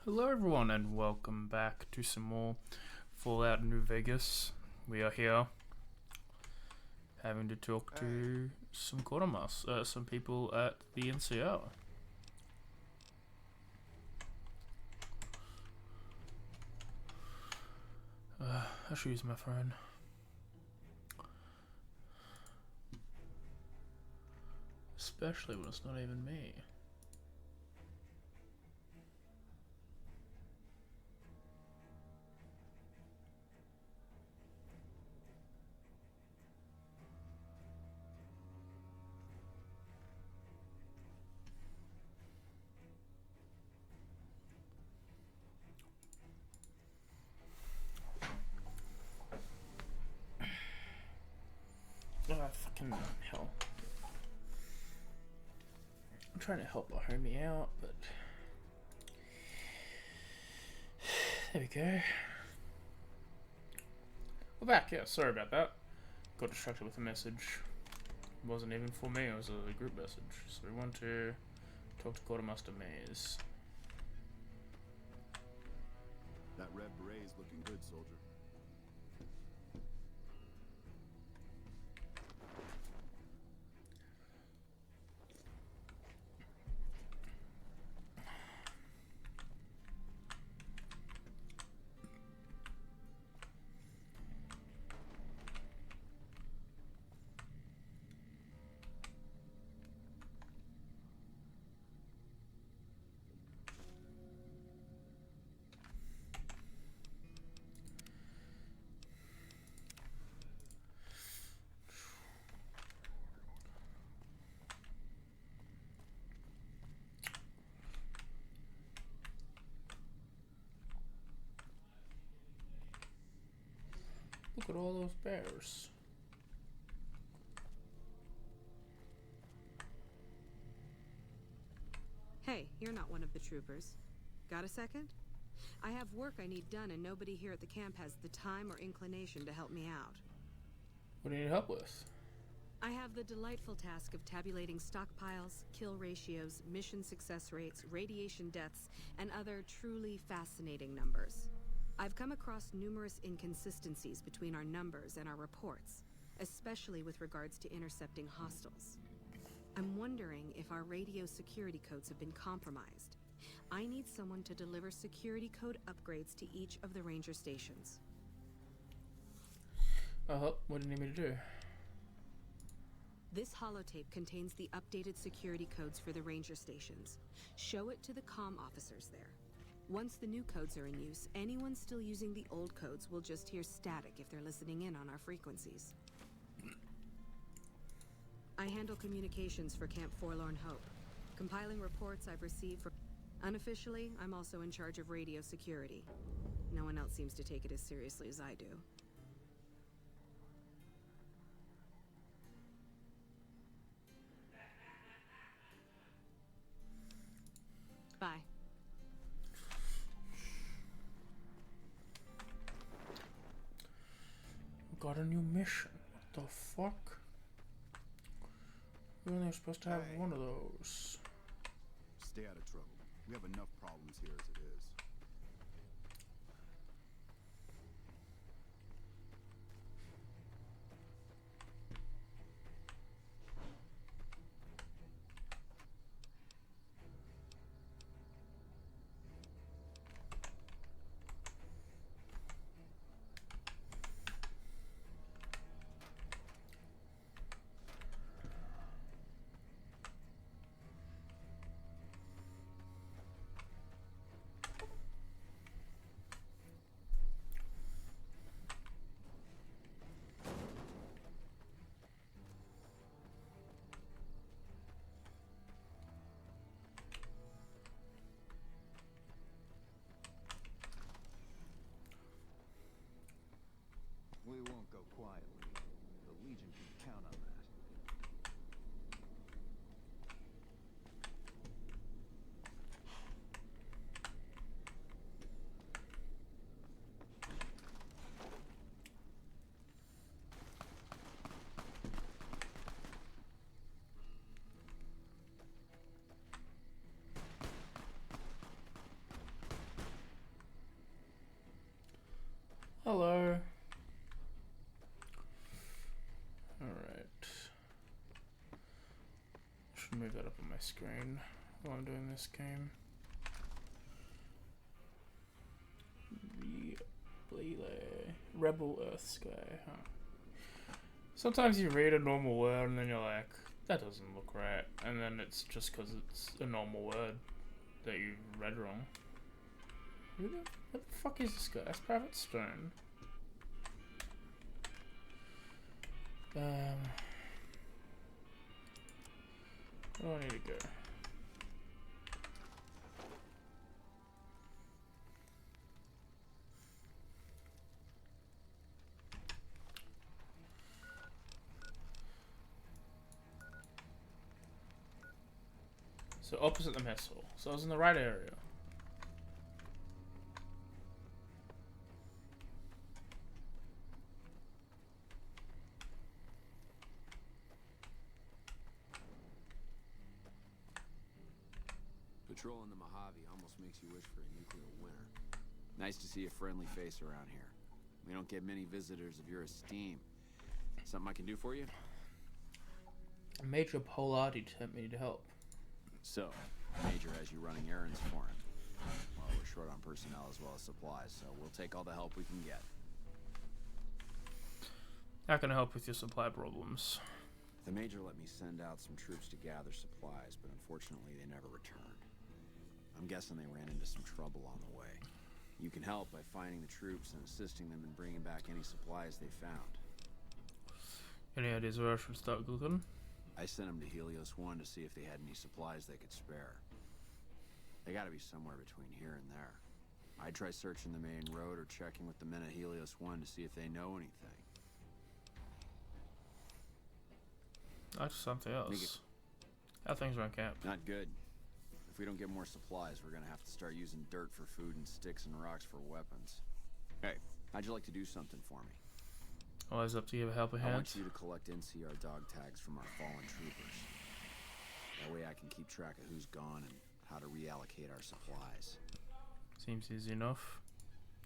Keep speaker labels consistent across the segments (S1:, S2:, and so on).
S1: Hello everyone and welcome back to some more Fallout New Vegas. We are here having to talk to some quartermasters, some people at the NCR. I should use my phone. Especially when it's not even me. Oh, fucking hell. I'm trying to help my homie out, but... There we go. We're back, yeah, sorry about that. Got distracted with a message. It wasn't even for me, it was a group message. So we want to talk to Quartermaster Maze.
S2: That red beret's looking good, soldier.
S1: Look at all those bears.
S3: Hey, you're not one of the troopers. Got a second? I have work I need done and nobody here at the camp has the time or inclination to help me out.
S1: What do you need help with?
S3: I have the delightful task of tabulating stockpiles, kill ratios, mission success rates, radiation deaths, and other truly fascinating numbers. I've come across numerous inconsistencies between our numbers and our reports, especially with regards to intercepting hostiles. I'm wondering if our radio security codes have been compromised. I need someone to deliver security code upgrades to each of the ranger stations.
S1: What do you need me to do?
S3: This holotape contains the updated security codes for the ranger stations. Show it to the comm officers there. Once the new codes are in use, anyone still using the old codes will just hear static if they're listening in on our frequencies. I handle communications for Camp Forlorn Hope, compiling reports I've received from... Unofficially, I'm also in charge of radio security. No one else seems to take it as seriously as I do. Bye.
S1: Got a new mission. What the fuck? We're only supposed to have one of those.
S2: Stay out of trouble. We have enough problems here as it is.
S4: We won't go quietly. The Legion can count on that.
S1: my screen while I'm doing this game. Rebel Earth Sky, huh? Sometimes you read a normal word and then you're like, that doesn't look right. And then it's just because it's a normal word that you read wrong. What the fuck is this guy? That's Private Stone. Where do I need to go? So opposite the mess hall. So I was in the right area.
S5: Patrolling the Mojave almost makes you wish for a nuclear winter. Nice to see a friendly face around here. We don't get many visitors of your esteem. Something I can do for you?
S1: Major Polati sent me to help.
S5: So, Major has you running errands for him. Well, we're short on personnel as well as supplies, so we'll take all the help we can get.
S1: How can I help with your supply problems?
S5: The Major let me send out some troops to gather supplies, but unfortunately they never returned. I'm guessing they ran into some trouble on the way. You can help by finding the troops and assisting them in bringing back any supplies they found.
S1: Any ideas where I should start looking?
S5: I sent them to Helios 1 to see if they had any supplies they could spare. They gotta be somewhere between here and there. I'd try searching the main road or checking with the men at Helios 1 to see if they know anything.
S1: That's something else. How things run camp?
S5: Not good. If we don't get more supplies, we're gonna have to start using dirt for food and sticks and rocks for weapons. Hey, how'd you like to do something for me?
S1: Always up to give a helping
S5: I
S1: hand.
S5: want you to collect NCR dog tags from our fallen troopers. That way I can keep track of who's gone and how to reallocate our supplies.
S1: Seems easy enough.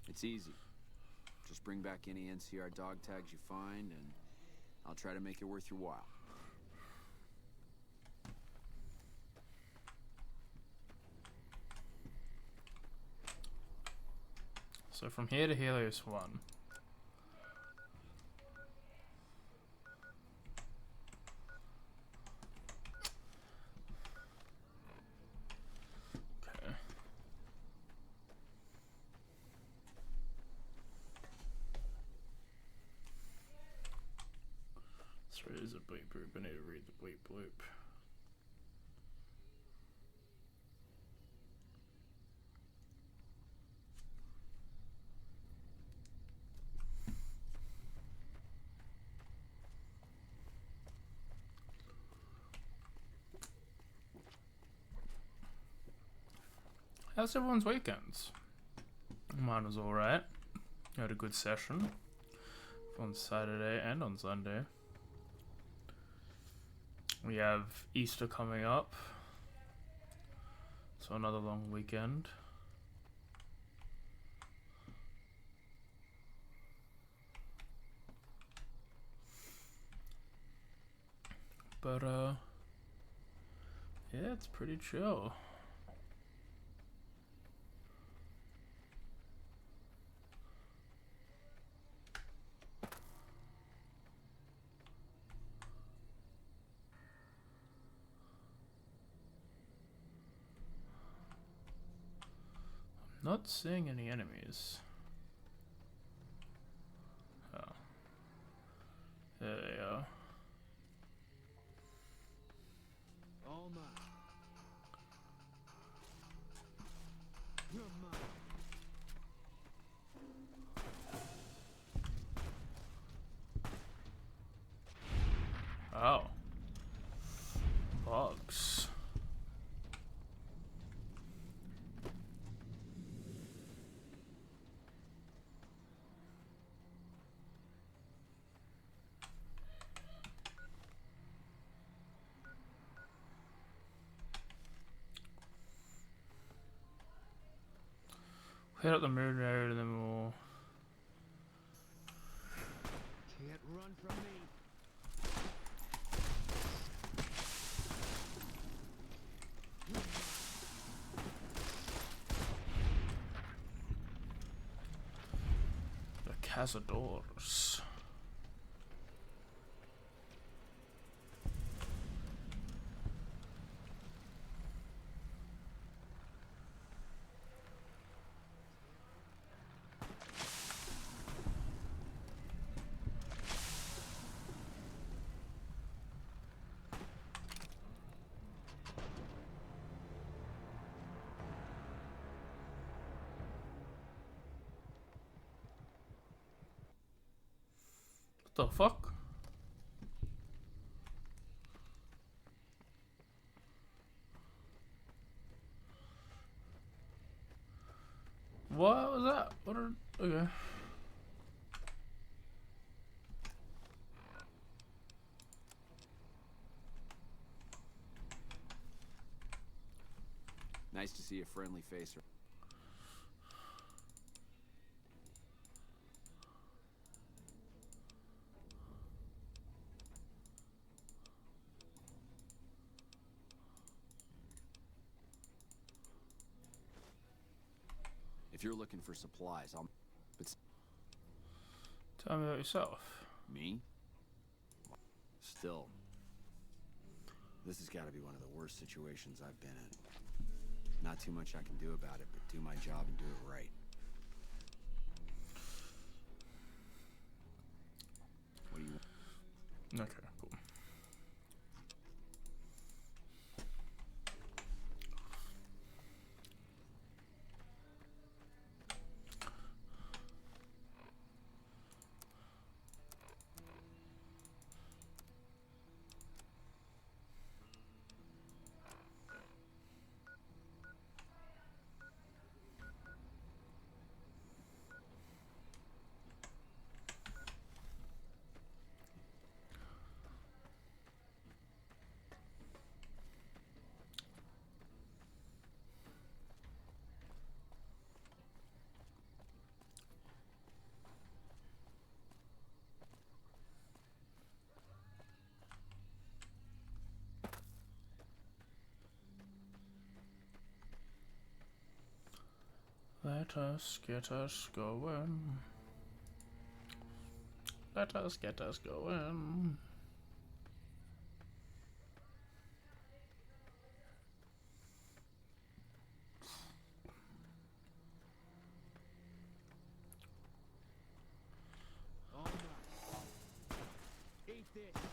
S5: It's easy. Just bring back any NCR dog tags you find, and I'll try to make it worth your while.
S1: So from here to Helios 1. Okay. So it is a bleep bloop. I need to read the bleep bloop. How's everyone's weekends? Mine was alright. Had a good session on Saturday and on Sunday. We have Easter coming up, so another long weekend. But yeah, it's pretty chill. Not seeing any enemies. Oh. There they are.
S4: All mine. You're mine.
S1: Oh. Bugs. Hit up the moon road and then we'll...
S4: Can't run from me.
S1: Cazadores. What the fuck? What was that? What are... Okay.
S5: Nice to see a friendly face. If you're looking for supplies, I'll... But
S1: Tell me about yourself.
S5: me? Still, this has got to be one of the worst situations I've been in. Not too much I can do about it, but do my job and do it right. What do you want?
S1: Okay, cool. Let us get us going. Let us get us going.
S4: Oh my. Eat this.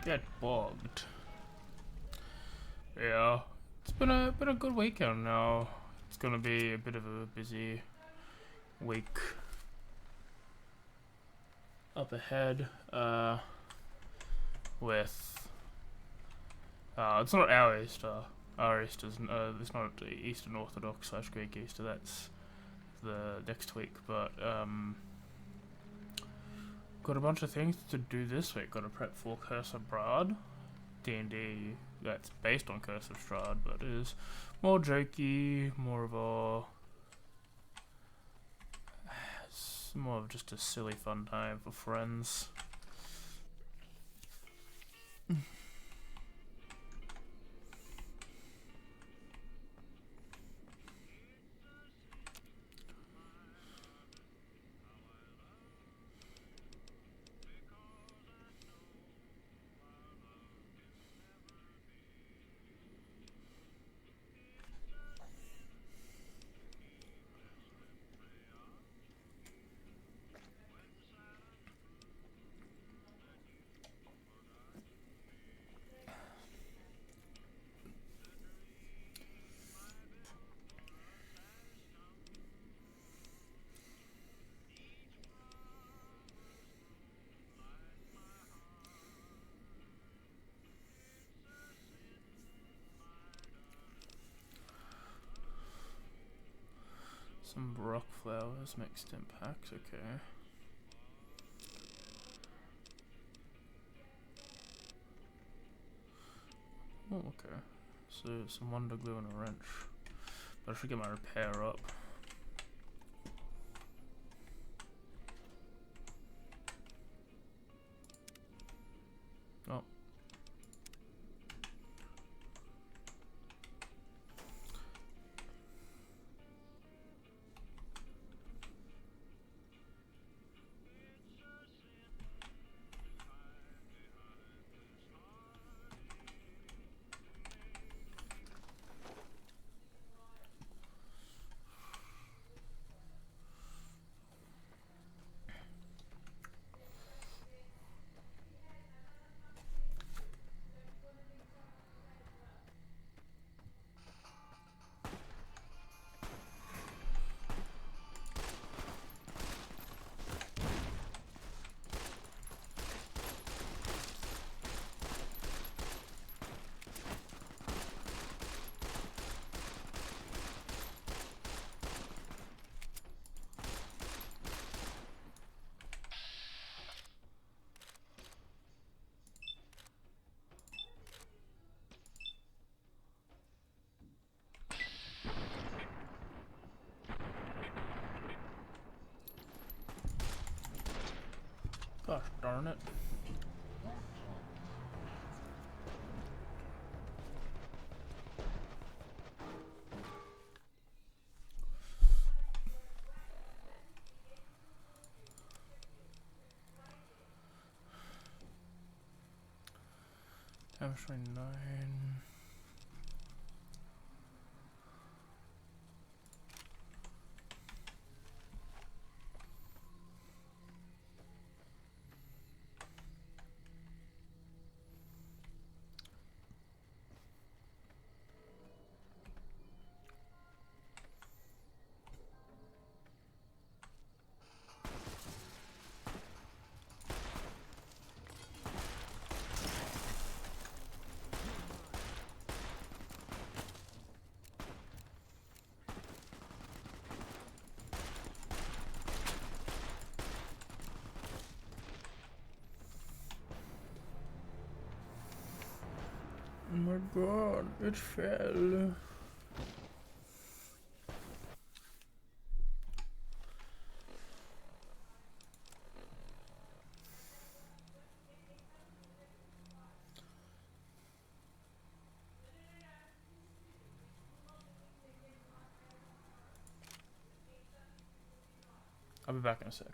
S1: get bogged. Yeah, it's been a good weekend now. It's gonna be a bit of a busy week up ahead. With it's not our Easter. Our Easter's it's not Eastern Orthodox / Greek Easter. That's the next week. But got a bunch of things to do this week. Got to prep for Curse of Strahd, D&D. That's based on Curse of Strahd, but is more jokey, more of a it's more of just a silly fun time for friends. Some rock flowers mixed in packs, okay. Oh, okay. So some wonder glue and a wrench. But I should get my repair up. Oh. Gosh darn it. Damage 29. Oh my god, it fell. I'll be back in a sec.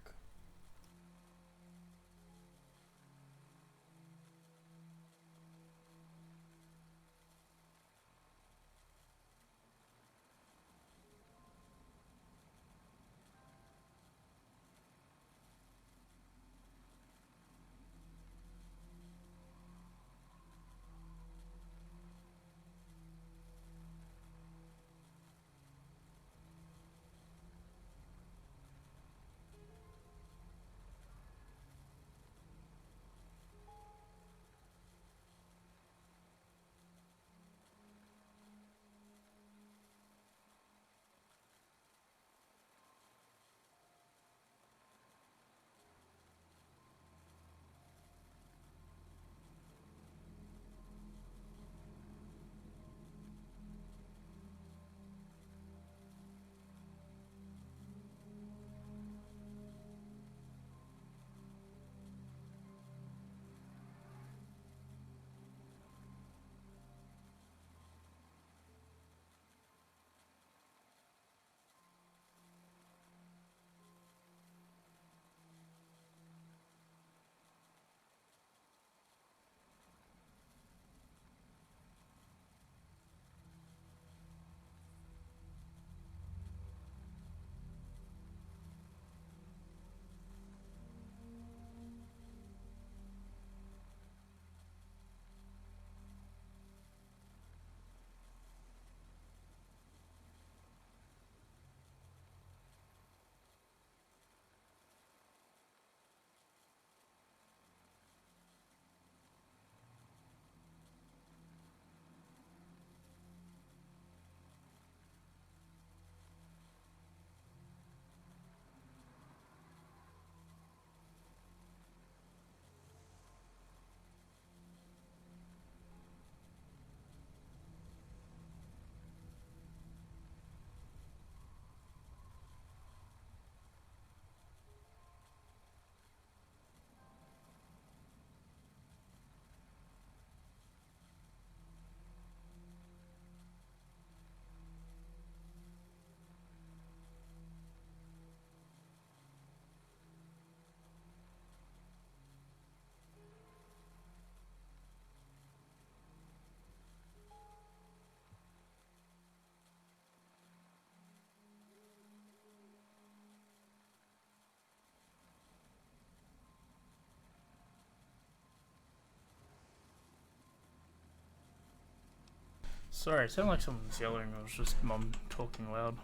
S1: Sorry, it sounded like someone's yelling. It was just Mum talking loud.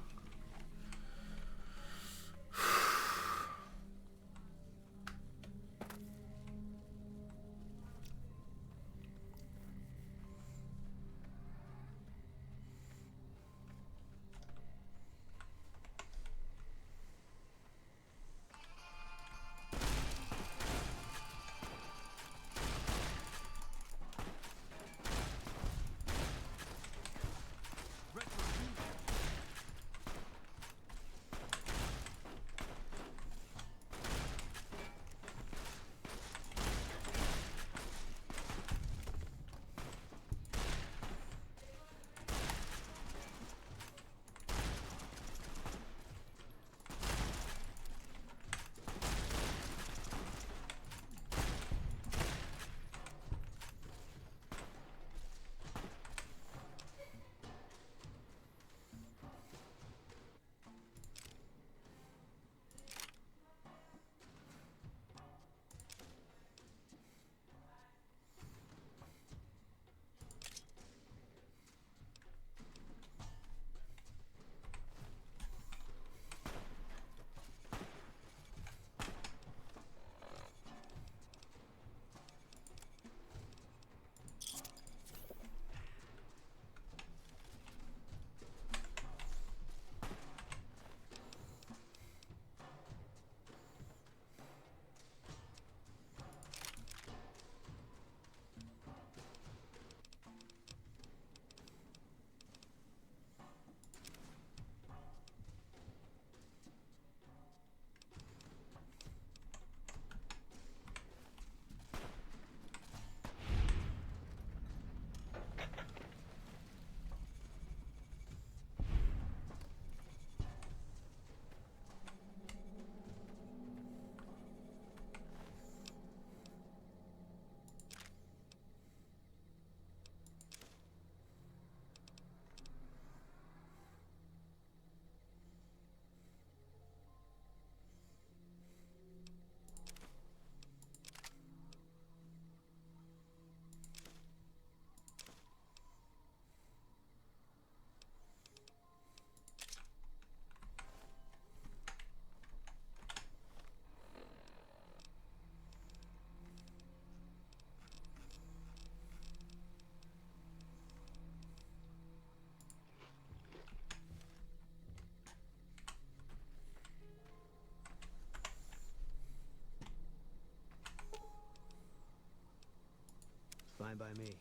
S6: Fine by me.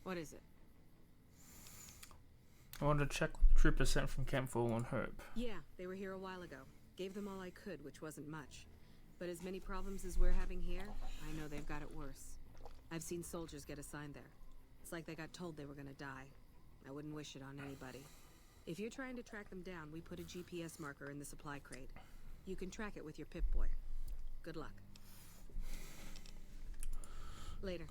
S3: What is it?
S1: I wanted to check what the troopers sent from Camp Fallen Hope.
S3: Yeah, they were here a while ago. Gave them all I could, which wasn't much. But as many problems as we're having here, I know they've got it worse. I've seen soldiers get assigned there. It's like they got told they were gonna die. I wouldn't wish it on anybody. If you're trying to track them down, we put a GPS marker in the supply crate. You can track it with your Pip-Boy. Good luck. Later.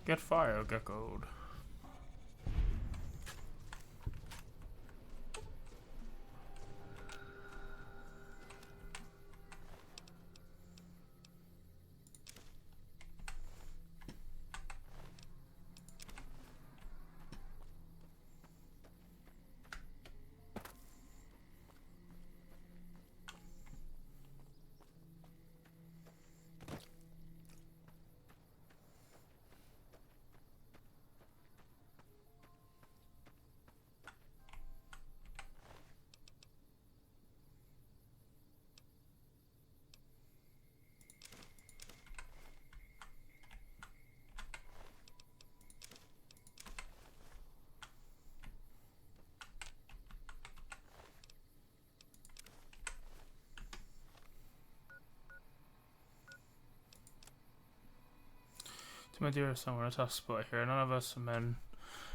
S1: Get fire, geckoed. To my dearest son, we're in a tough spot here. None of us are men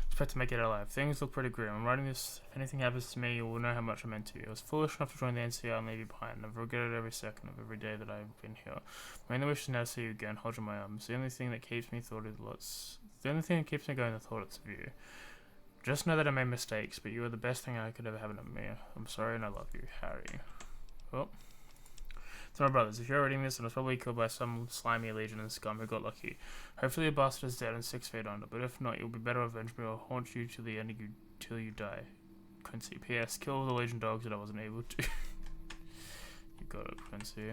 S1: expect to make it alive. Things look pretty grim. I'm writing this. If anything happens to me, you will know how much I meant to you. I was foolish enough to join the NCR and leave you behind. I've regretted every second of every day that I've been here. My only wish is now to see you again, hold you in my arms. The only thing that keeps me going the thoughts of you. Just know that I made mistakes, but you are the best thing I could ever happen to me. I'm sorry and I love you, Harry. Well, to my brothers, if you're reading this, and I was probably killed by some slimy legion and scum who got lucky. Hopefully your bastard is dead and 6 feet under, but if not, you'll be better avenge me or haunt you till the end of you till you die. Quincy. P.S. Kill all the legion dogs that I wasn't able to. You got it, Quincy.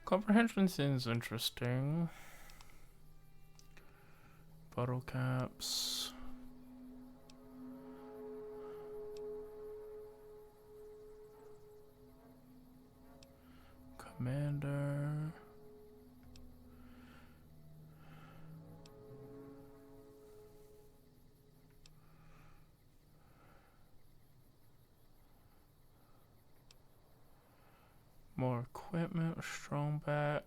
S1: Comprehension seems interesting. Bottle caps. Commander. More equipment, strong back.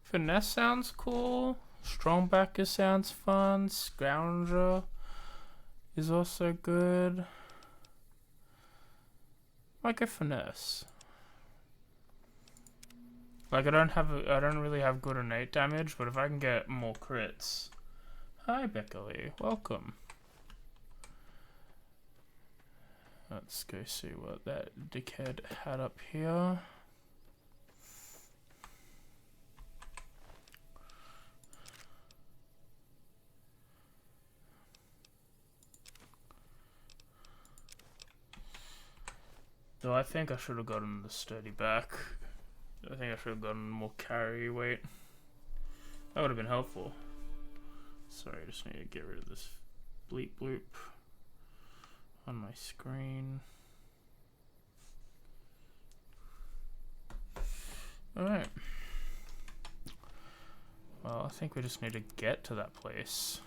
S1: Finesse sounds cool. Strongbacker sounds fun. Scoundrel is also good. Might go finesse. Like I don't really have good innate damage, but if I can get more crits. Hi Beckley, welcome. Let's go see what that dickhead had up here. Though I think I should have gotten the sturdy back. I think I should have gotten more carry weight. That would have been helpful. Sorry, I just need to get rid of this bleep bloop on my screen. Alright. Well, I think we just need to get to that place.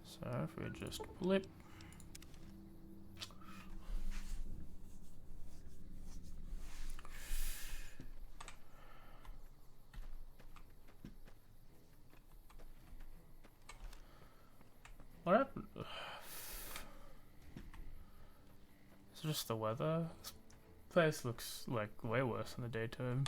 S1: So if we just blip. What happened? It's just the weather. This place looks like way worse in the daytime.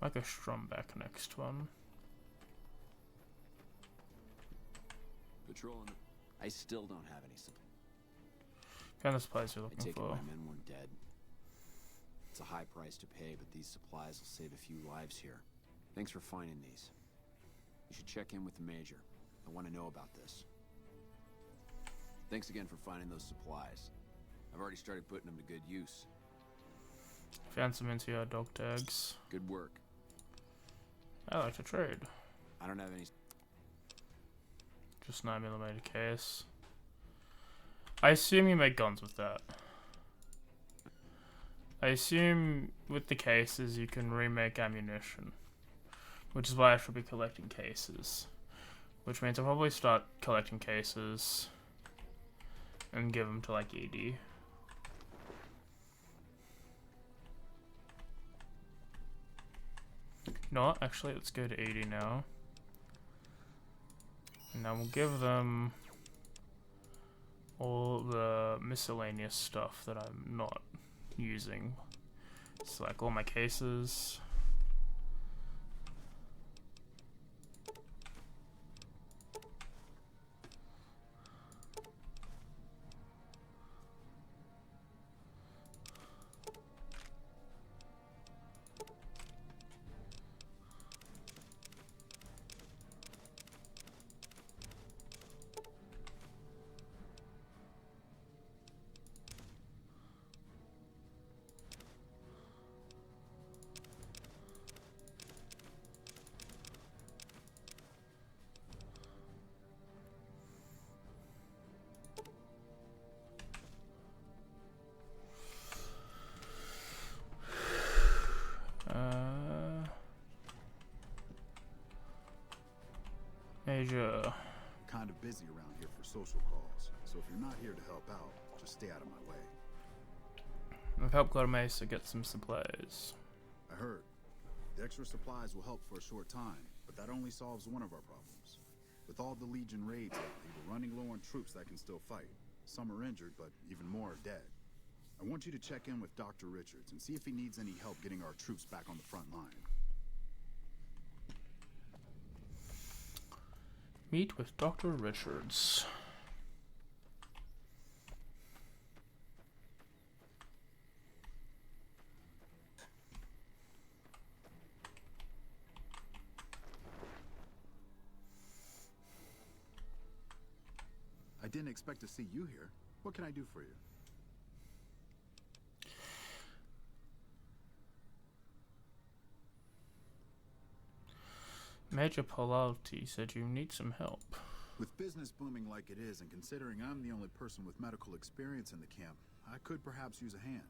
S1: Like a strum back next one.
S5: Patrolling. I still don't have any supply.
S1: Kind of supplies you're
S5: I
S1: looking
S5: take it
S1: for.
S5: my men weren't dead. It's a high price to pay, but these supplies will save a few lives here. Thanks for finding these. You should check in with the Major. I want to know about this. Thanks again for finding those supplies. I've already started putting them to good use.
S1: Found some NCR dog tags.
S5: Good work.
S1: I like to trade.
S5: I don't have any...
S1: Just 9mm case. I assume you make guns with that. I assume with the cases you can remake ammunition. Which is why I should be collecting cases. Which means I'll probably start collecting cases and give them to like ED. You know what? Actually, let's go to 80 now. And then we'll give them all the miscellaneous stuff that I'm not using. It's like all my cases. Major.
S2: I'm kind of busy around here for social calls, so if you're not here to help out, just stay out of my way.
S1: I've helped Mesa get some supplies.
S2: I heard. The extra supplies will help for a short time, but that only solves one of our problems. With all the Legion raids lately, we're running low on troops that can still fight. Some are injured, but even more are dead. I want you to check in with Dr. Richards and see if he needs any help getting our troops back on the front line.
S1: Meet with Dr. Richards.
S2: I didn't expect to see you here. What can I do for you?
S1: Major Polalti said you need some help.
S2: With business booming like it is, and considering I'm the only person with medical experience in the camp, I could perhaps use a hand.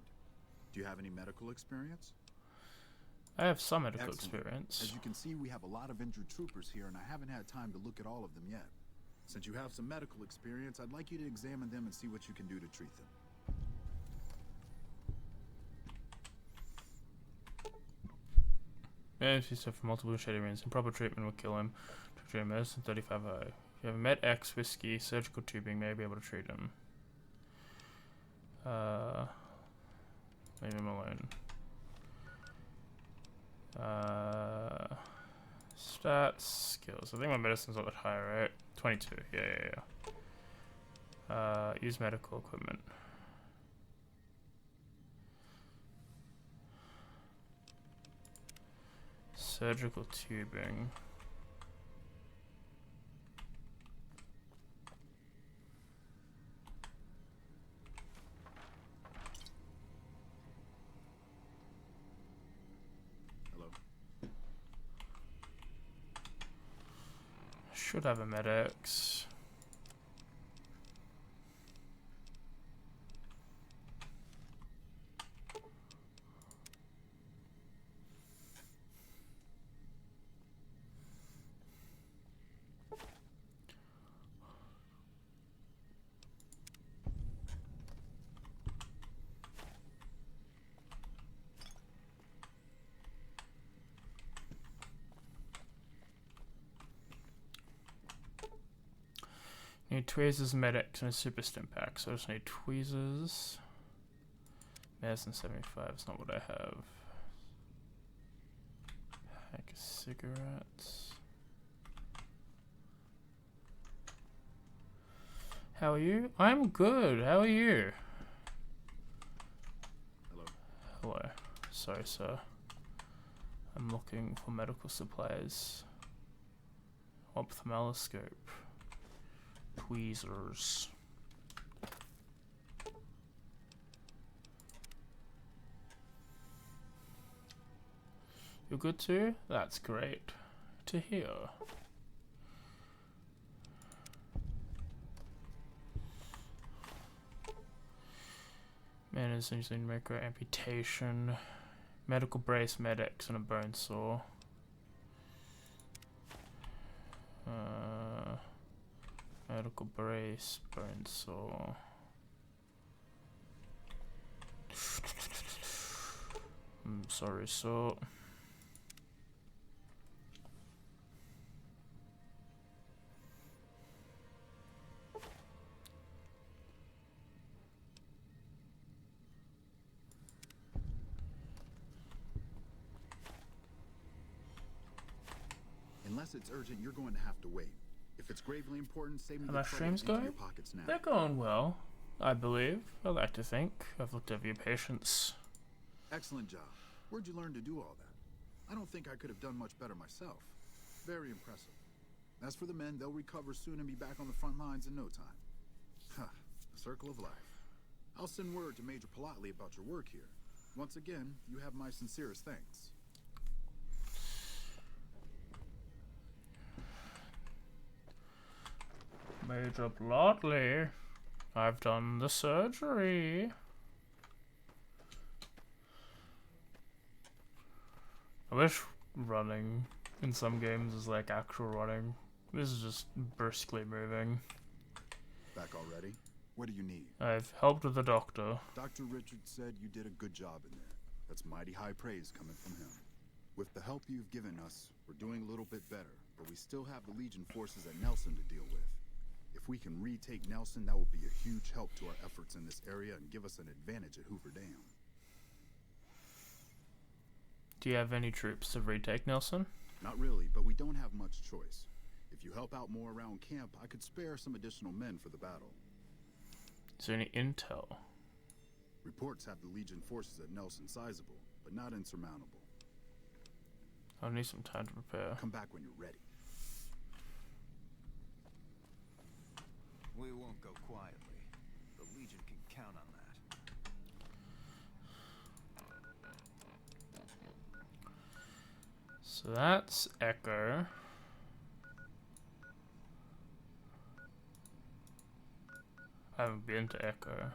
S2: Do you have any medical experience?
S1: I have some medical
S2: Excellent.
S1: experience.
S2: As you can see, we have a lot of injured troopers here, and I haven't had time to look at all of them yet. Since you have some medical experience, I'd like you to examine them and see what you can do to treat them.
S1: Yeah, if you suffer multiple shady wounds, improper treatment will kill him. Treat him as 35 high. If you have Med X whiskey, surgical tubing may be able to treat him. Leave him alone. Stats, skills. I think my medicine's not that high, right? 22. Yeah. Use medical equipment. Surgical tubing.
S2: Hello?
S1: Should have a Med-X. Need tweezers, Med-X, and a super stim pack. So I just need tweezers. Medicine 75 is not what I have. Pack of cigarettes. How are you? I'm good. How are you?
S2: Hello?
S1: Hello. Sorry, sir. I'm looking for medical supplies. Ophthalmoscope. Tweezers. You're good too? That's great to hear. Man is using micro amputation. Medical brace, Med-X, and a bone saw. Medical brace, bone saw. I'm sorry, so.
S2: Unless it's urgent, you're going to have to wait. If it's gravely important, save me
S1: Are
S2: the
S1: my
S2: trouble
S1: streams
S2: into
S1: going?
S2: your pockets now.
S1: They're going well, I believe. I like to think. I've looked over your patients.
S2: Excellent job. Where'd you learn to do all that? I don't think I could have done much better myself. Very impressive. As for the men, they'll recover soon and be back on the front lines in no time. Huh, the circle of life. I'll send word to Major Politely about your work here. Once again, you have my sincerest thanks.
S1: Major Blotley, I've done the surgery. I wish running in some games is like actual running. This is just briskly moving.
S2: Back already? What do you need?
S1: I've helped with the doctor.
S2: Dr. Richards said you did a good job in there. That's mighty high praise coming from him. With the help you've given us, we're doing a little bit better, but we still have the Legion forces at Nelson to deal with. If we can retake Nelson, that will be a huge help to our efforts in this area and give us an advantage at Hoover Dam.
S1: Do you have any troops to retake Nelson?
S2: Not really, but we don't have much choice. If you help out more around camp, I could spare some additional men for the battle.
S1: Is there any intel?
S2: Reports have the Legion forces at Nelson sizable, but not insurmountable.
S1: I'll need some time to prepare.
S2: Come back when you're ready.
S4: We won't go quietly. The Legion can count on that.
S1: So that's Echo. I haven't been to Echo.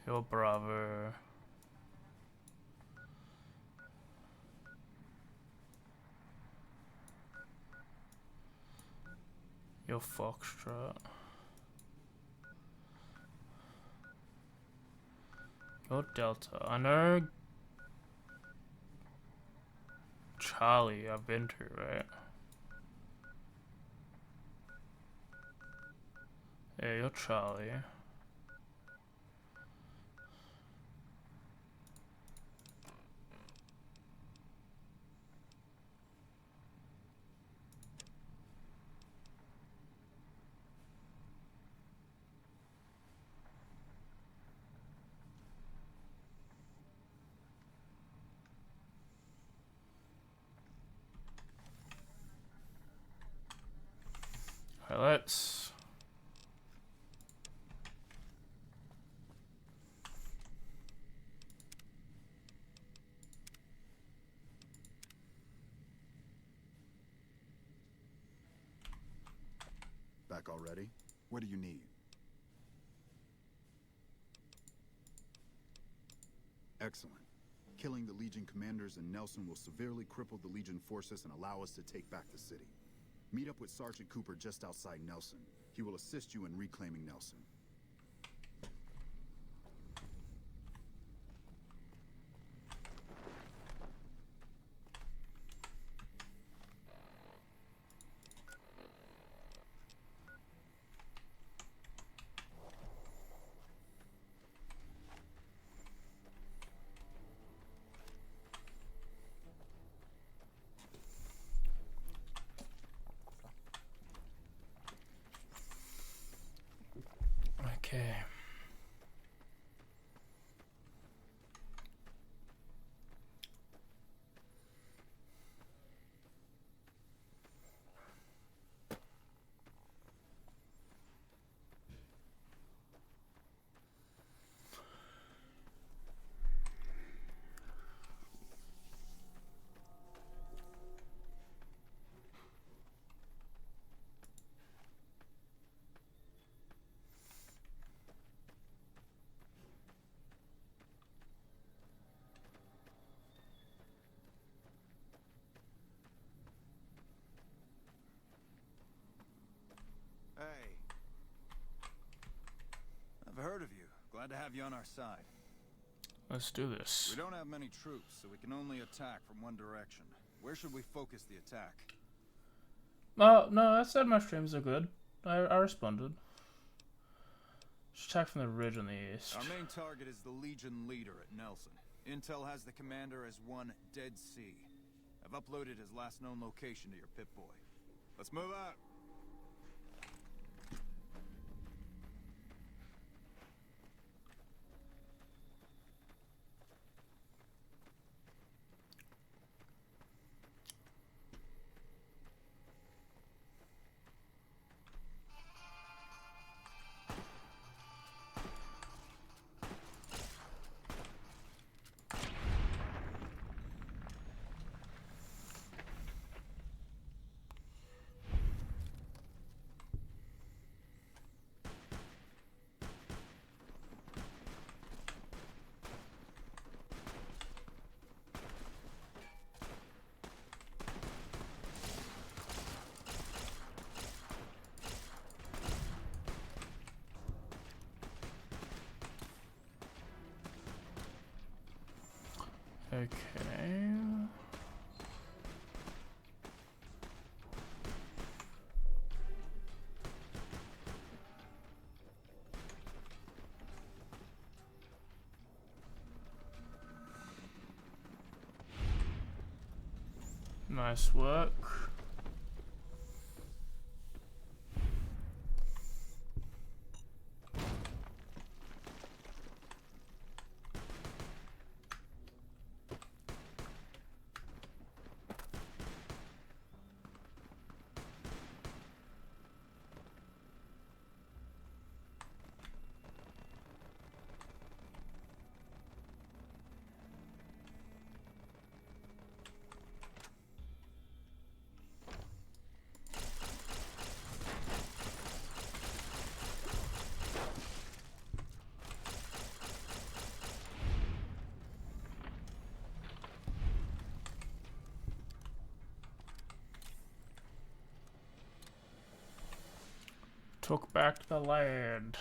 S1: Yo, Bravo. Yo, Foxtrot. Yo, Delta. I know Charlie I've been to, right? Yeah, you're Charlie. Alright, let's...
S2: Back already? What do you need? Excellent. Killing the Legion commanders in Nelson will severely cripple the Legion forces and allow us to take back the city. Meet up with Sergeant Cooper just outside Nelson. He will assist you in reclaiming Nelson.
S1: Okay.
S4: Hey. I've heard of you. Glad to have you on our side.
S1: Let's do this.
S4: We don't have many troops, so we can only attack from one direction. Where should we focus the attack?
S1: No, I said my streams are good. I responded. Just attack from the ridge on the east.
S4: Our main target is the Legion leader at Nelson. Intel has the commander as one Dead Sea. I've uploaded his last known location to your Pip-Boy. Let's move out.
S1: Okay. Nice work. Took back the land.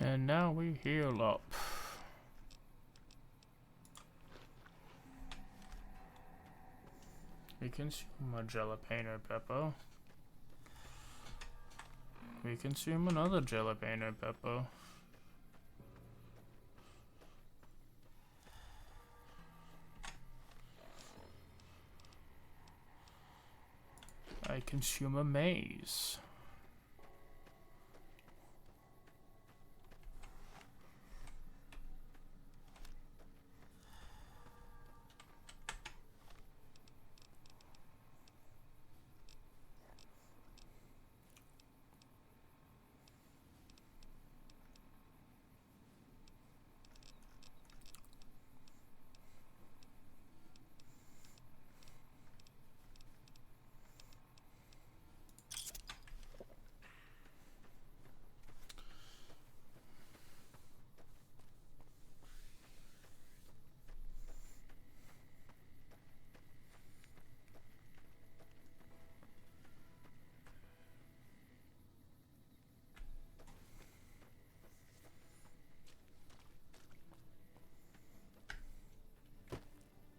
S1: And now we heal up. We consume a jalapeno pepper. We consume another jalapeno pepper. I consume a maze.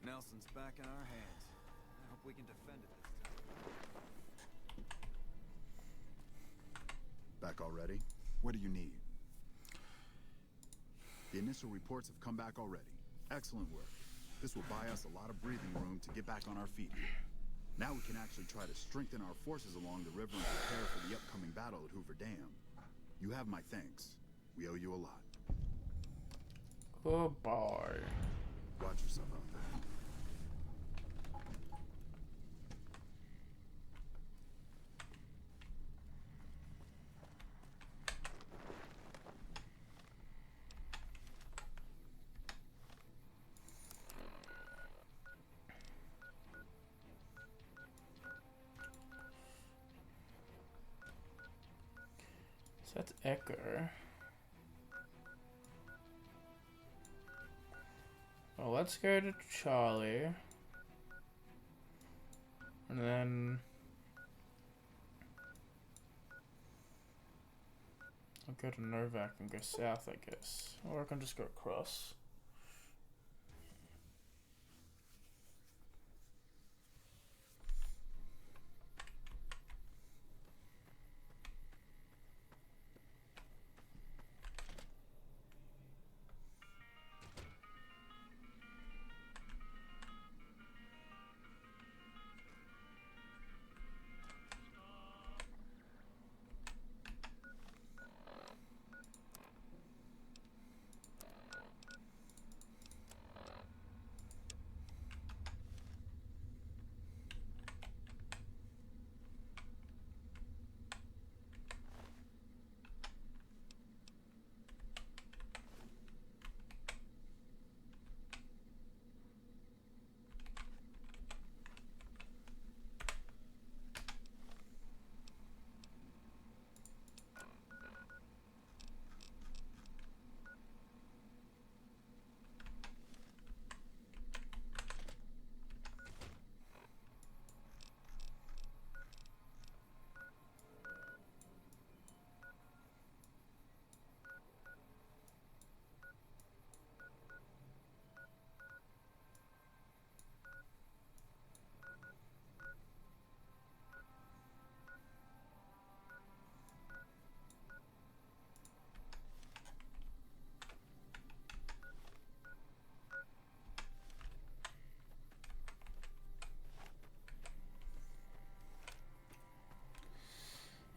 S4: Nelson's back in our hands. I hope we can defend it this time.
S2: Back already? What do you need? The initial reports have come back already. Excellent work. This will buy us a lot of breathing room to get back on our feet here. Now we can actually try to strengthen our forces along the river and prepare for the upcoming battle at Hoover Dam. You have my thanks. We owe you a lot.
S1: Goodbye.
S2: Watch yourself out there.
S1: So that's Echo. Well, let's go to Charlie. And then I'll go to Novak and go south, I guess. Or I can just go across.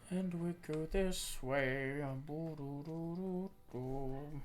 S1: And we go this way. Boo-doo-doo-doo-doo.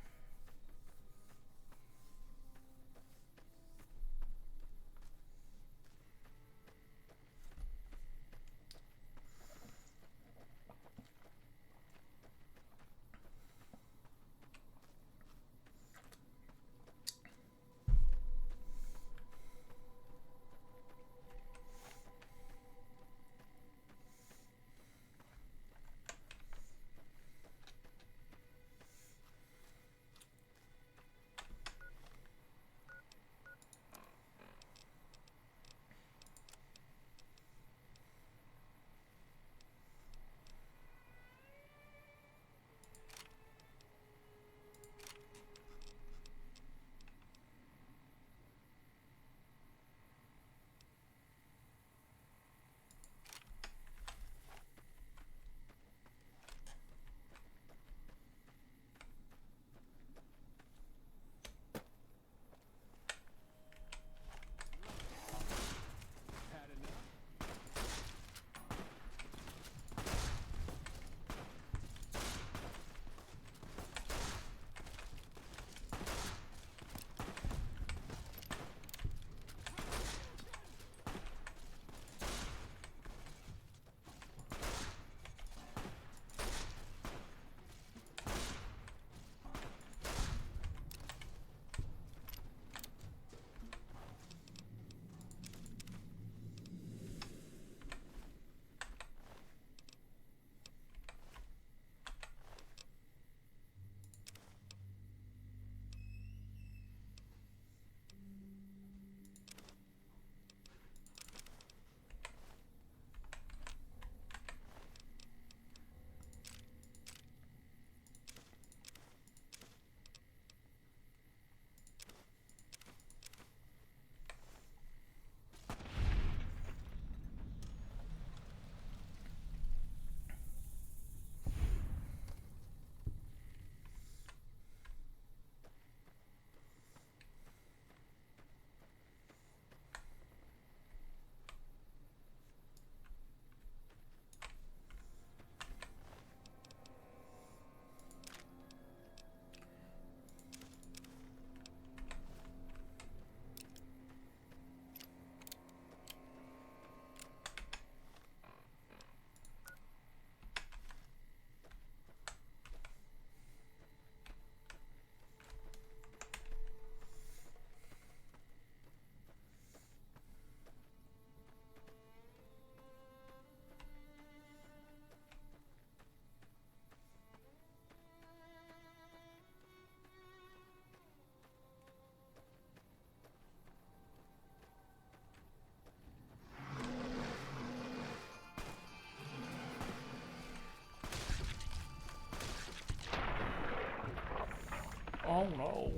S1: Oh no.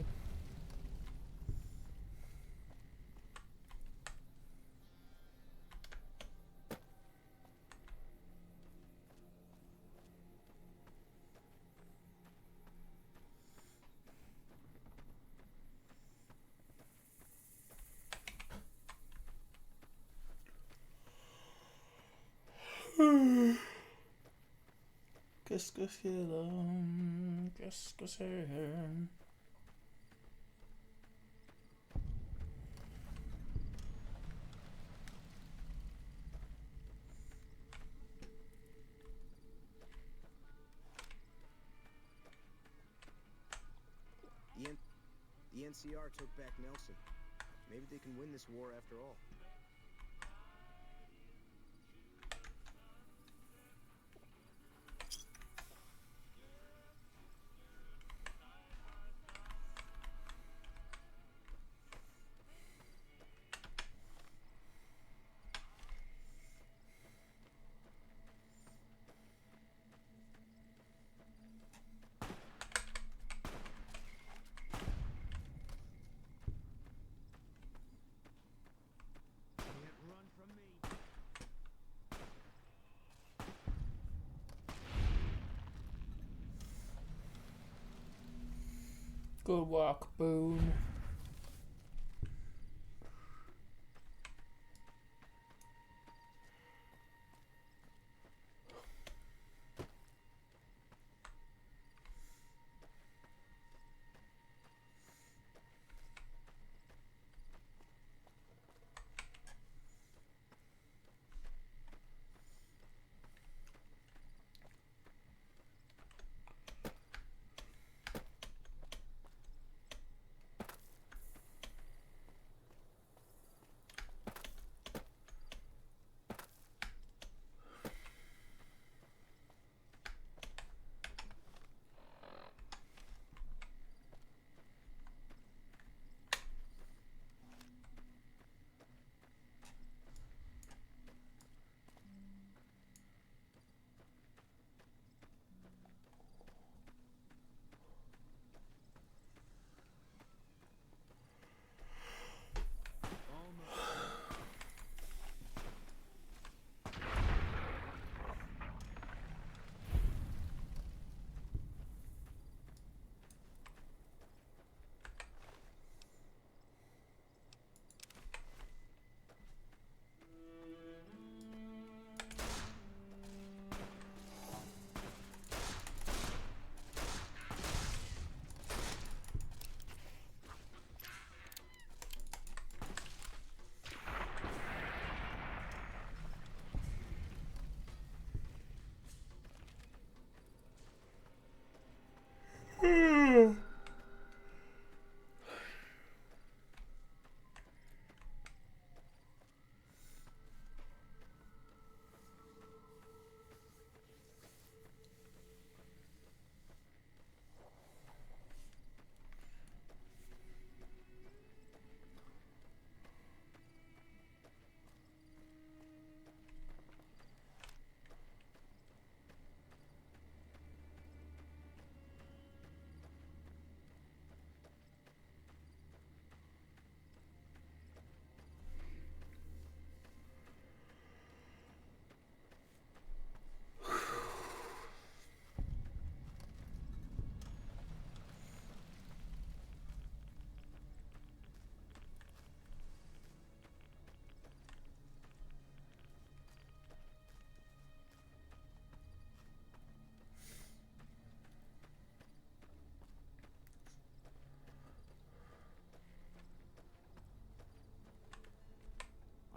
S1: Qu'est-ce que c'est là? Qu'est-ce que c'est?
S6: The NCR took back Nelson. Maybe they can win this war after all.
S1: Good work, Boone.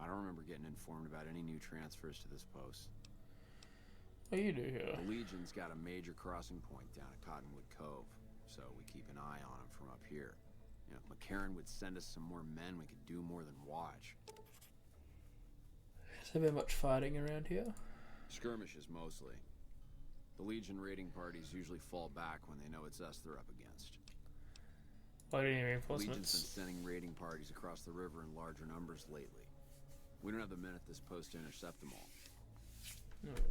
S5: I don't remember getting informed about any new transfers to this post.
S1: What do you do here?
S5: The Legion's got a major crossing point down at Cottonwood Cove, so we keep an eye on them from up here. You know, if McCarran would send us some more men, we could do more than watch.
S1: Has there been much fighting around here?
S5: Skirmishes, mostly. The Legion raiding parties usually fall back when they know it's us they're up against.
S1: Why do you need
S5: The Legion's been
S1: reinforcements?
S5: sending raiding parties across the river in larger numbers lately. We don't have the men at this post to intercept them all.
S1: Alright.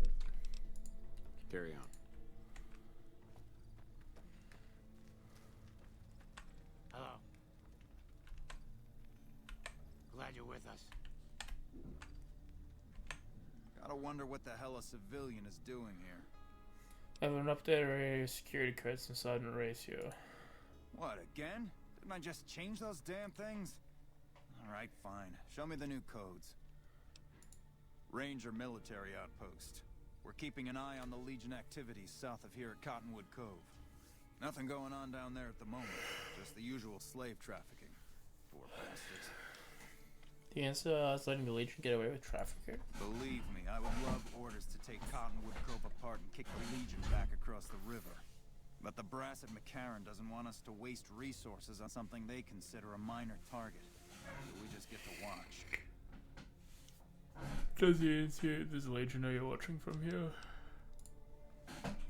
S5: Carry on.
S7: with us.
S4: Gotta wonder what the hell a civilian is doing here.
S1: I have an updated security codes inside the ratio.
S4: What, again? Didn't I just change those damn things? Alright, fine. Show me the new codes. Ranger military outpost. We're keeping an eye on the Legion activities south of here at Cottonwood Cove. Nothing going on down there at the moment. Just the usual slave trafficking. Poor bastards.
S1: The answer is letting the Legion get away with trafficking.
S4: Believe me, I would love orders to take Cottonwood Cove apart and kick the Legion back across the river. But the brass at McCarran doesn't want us to waste resources on something they consider a minor target. So we just get to watch.
S1: Does the Legion know you're watching from here?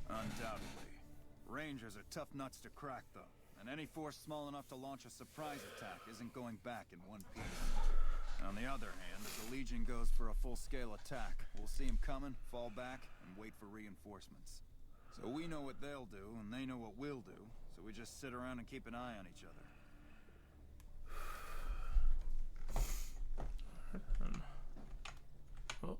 S4: Undoubtedly. Rangers are tough nuts to crack, though. And any force small enough to launch a surprise attack isn't going back in one piece. On the other hand, if the Legion goes for a full-scale attack, we'll see them coming, fall back, and wait for reinforcements. So we know what they'll do, and they know what we'll do, so we just sit around and keep an eye on each other.
S1: Oh.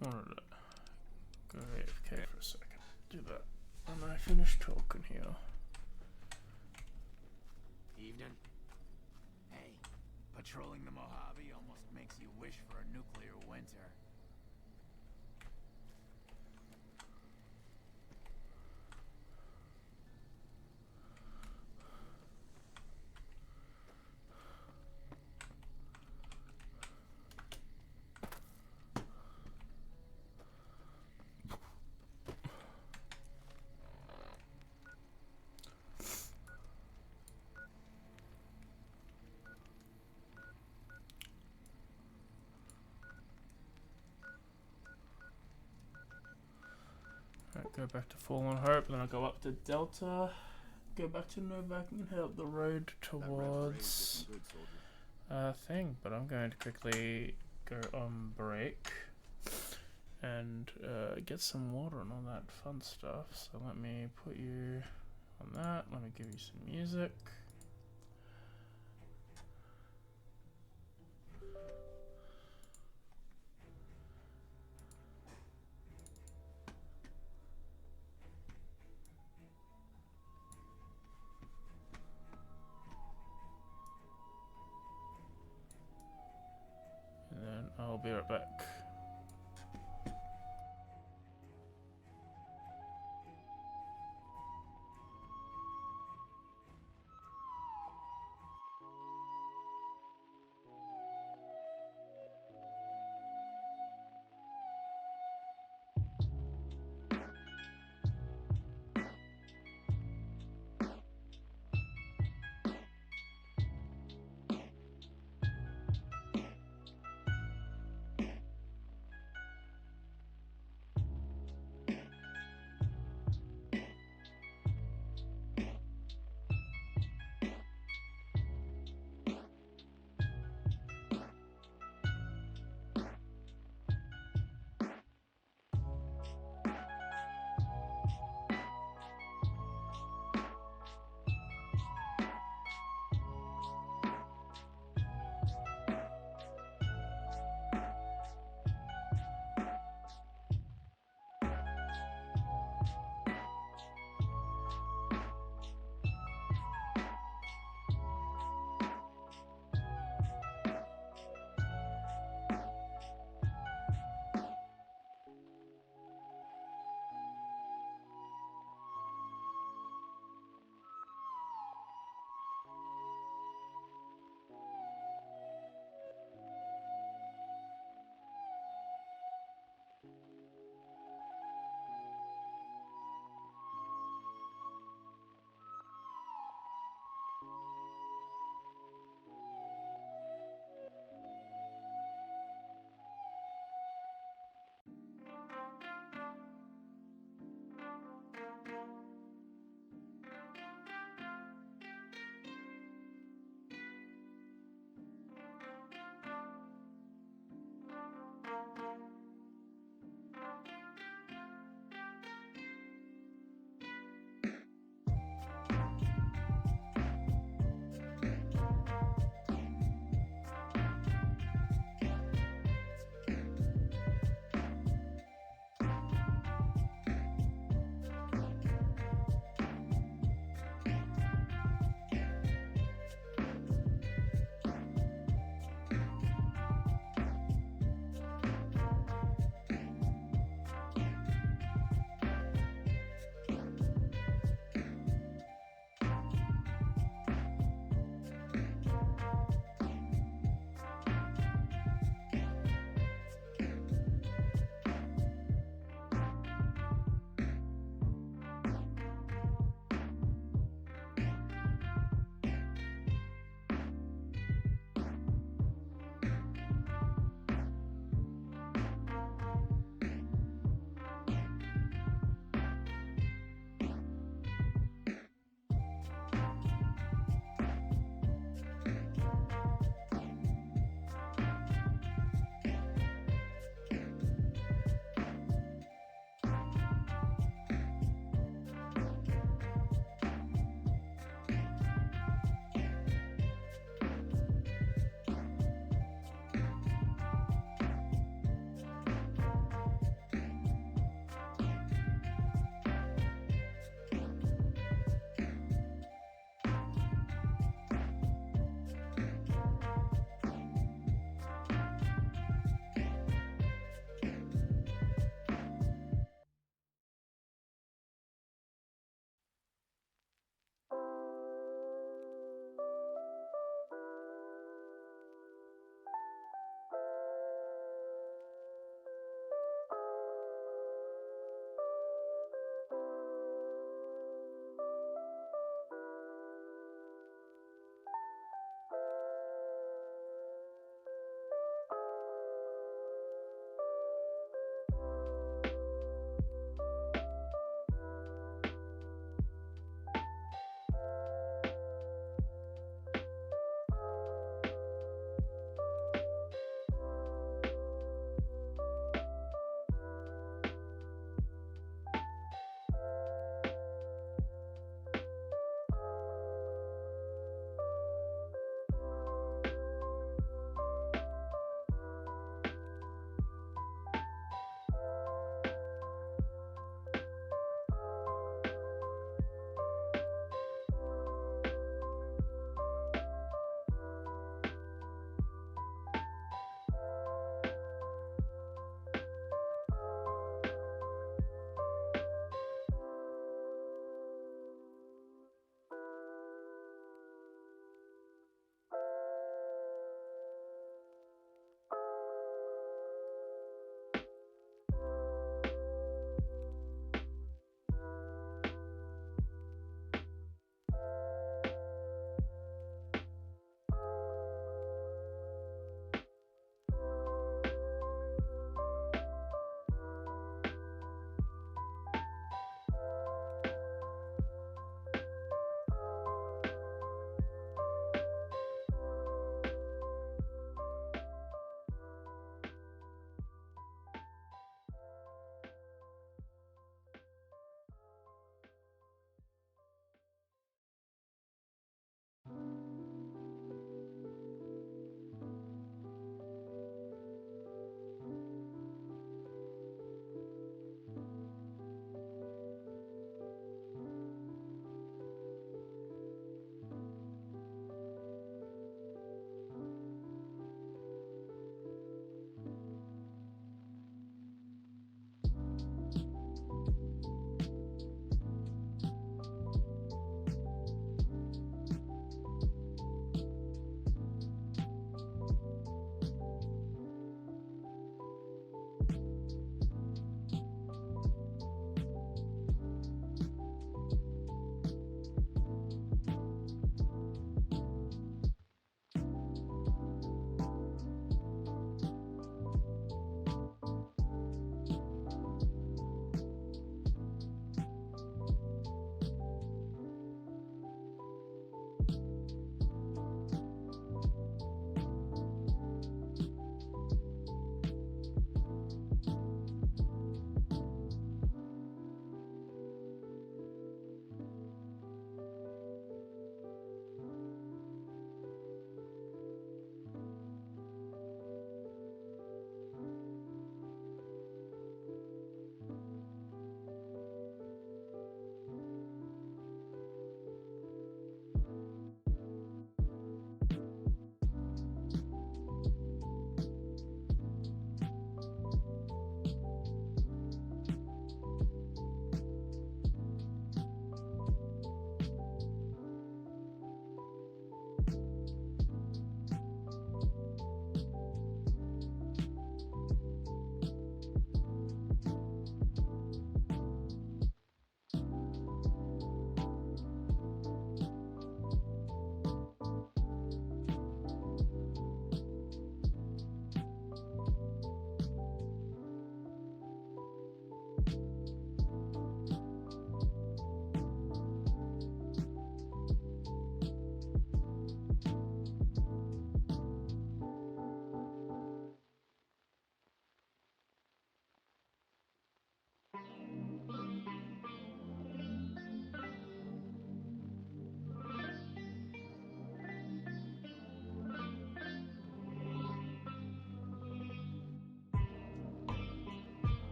S1: Wanted to go AFK for a second. Do that when I finish talking here.
S7: Evening. Hey, patrolling the Mojave almost makes you wish for a nuclear winter.
S1: Alright, go back to Fallen Hope, then I'll go up to Delta, go back to Novak and head up the road towards thing. But I'm going to quickly go on break and get some water and all that fun stuff. So let me put you on that, let me give you some music. I'll be right back.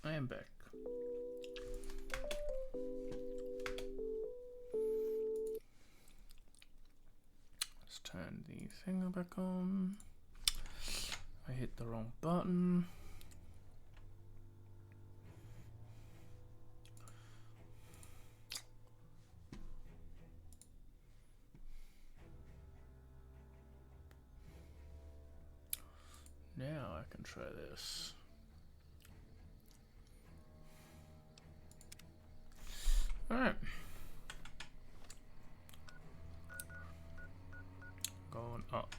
S1: I am back. Let's turn the thing back on. I hit the wrong button. Now I can try this. Alright. Going up.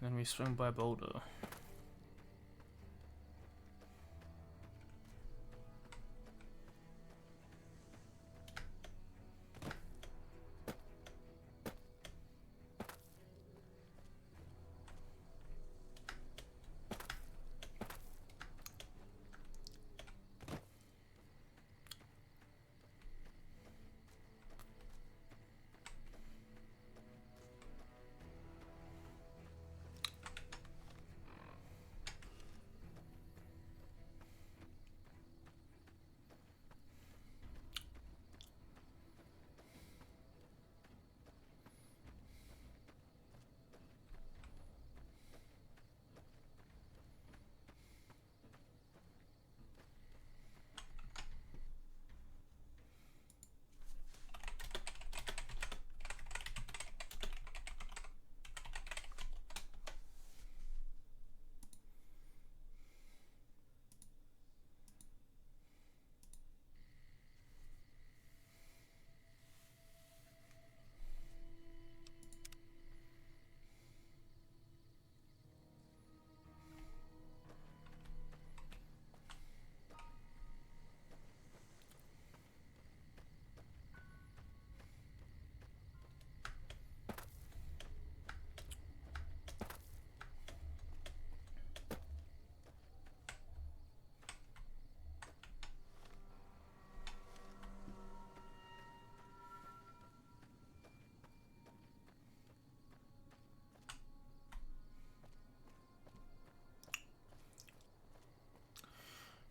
S1: Then we swing by Boulder.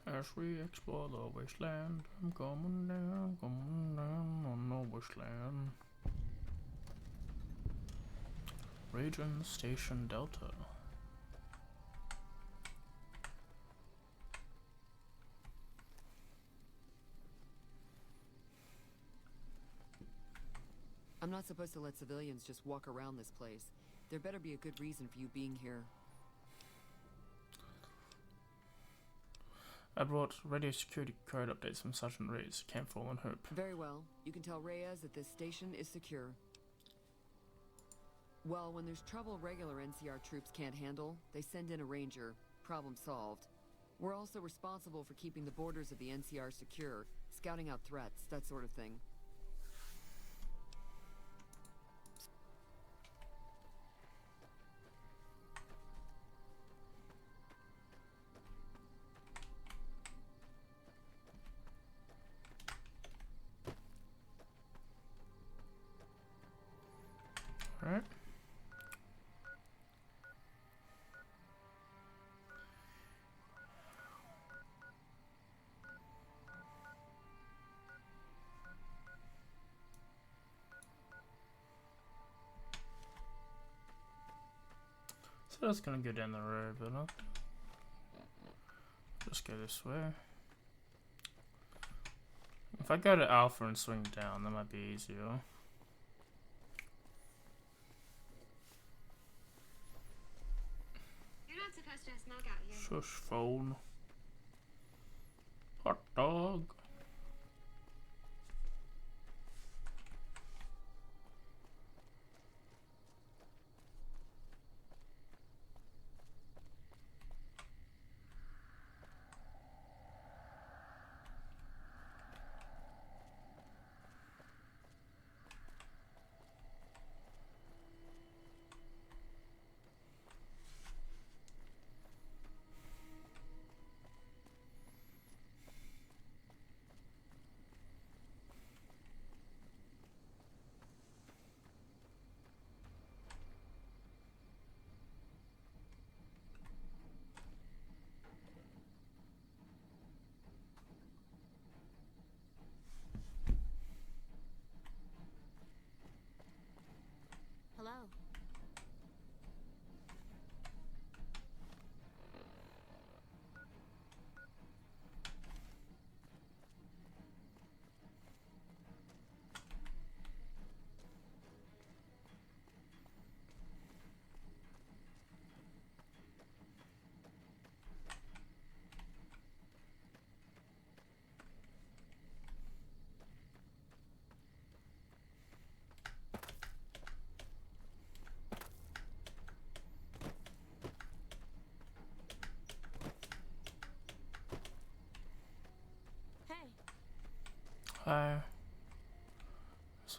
S1: As we explore the wasteland, I'm coming down on the wasteland. Region Station Delta.
S8: I'm not supposed to let civilians just walk around this place. There better be a good reason for you being here.
S1: I brought radio security code updates from Sergeant Reyes, Camp Fallen Hope.
S8: Very well. You can tell Reyes that this station is secure. Well, when there's trouble regular NCR troops can't handle, they send in a ranger. Problem solved. We're also responsible for keeping the borders of the NCR secure, scouting out threats, that sort of thing.
S1: Alright. So that's gonna go down the road, but I'll just go this way. If I go to Alpha and swing down, that might be easier.
S9: You're not supposed to smoke out here.
S1: Shush phone. Hot dog.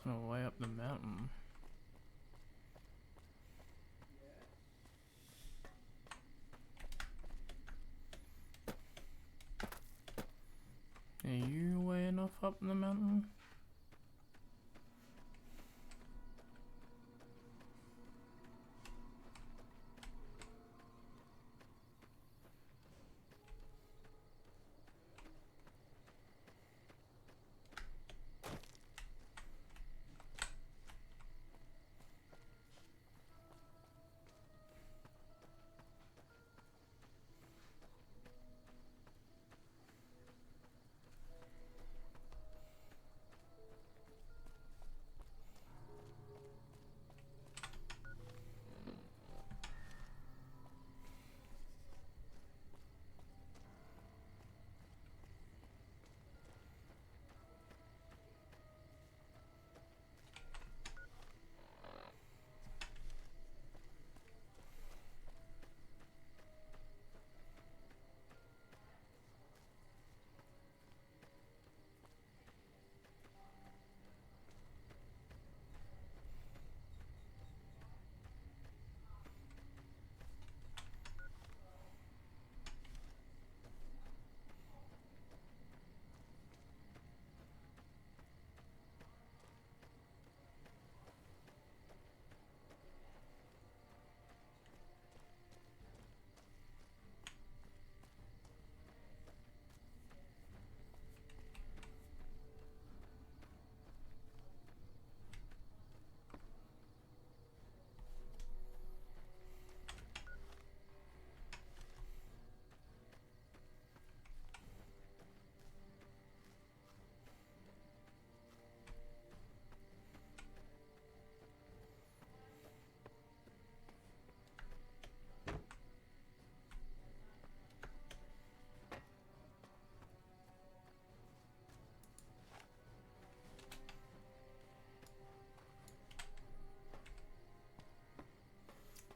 S1: Sort of way up the mountain. Are you way enough up the mountain?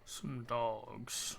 S1: Some dogs.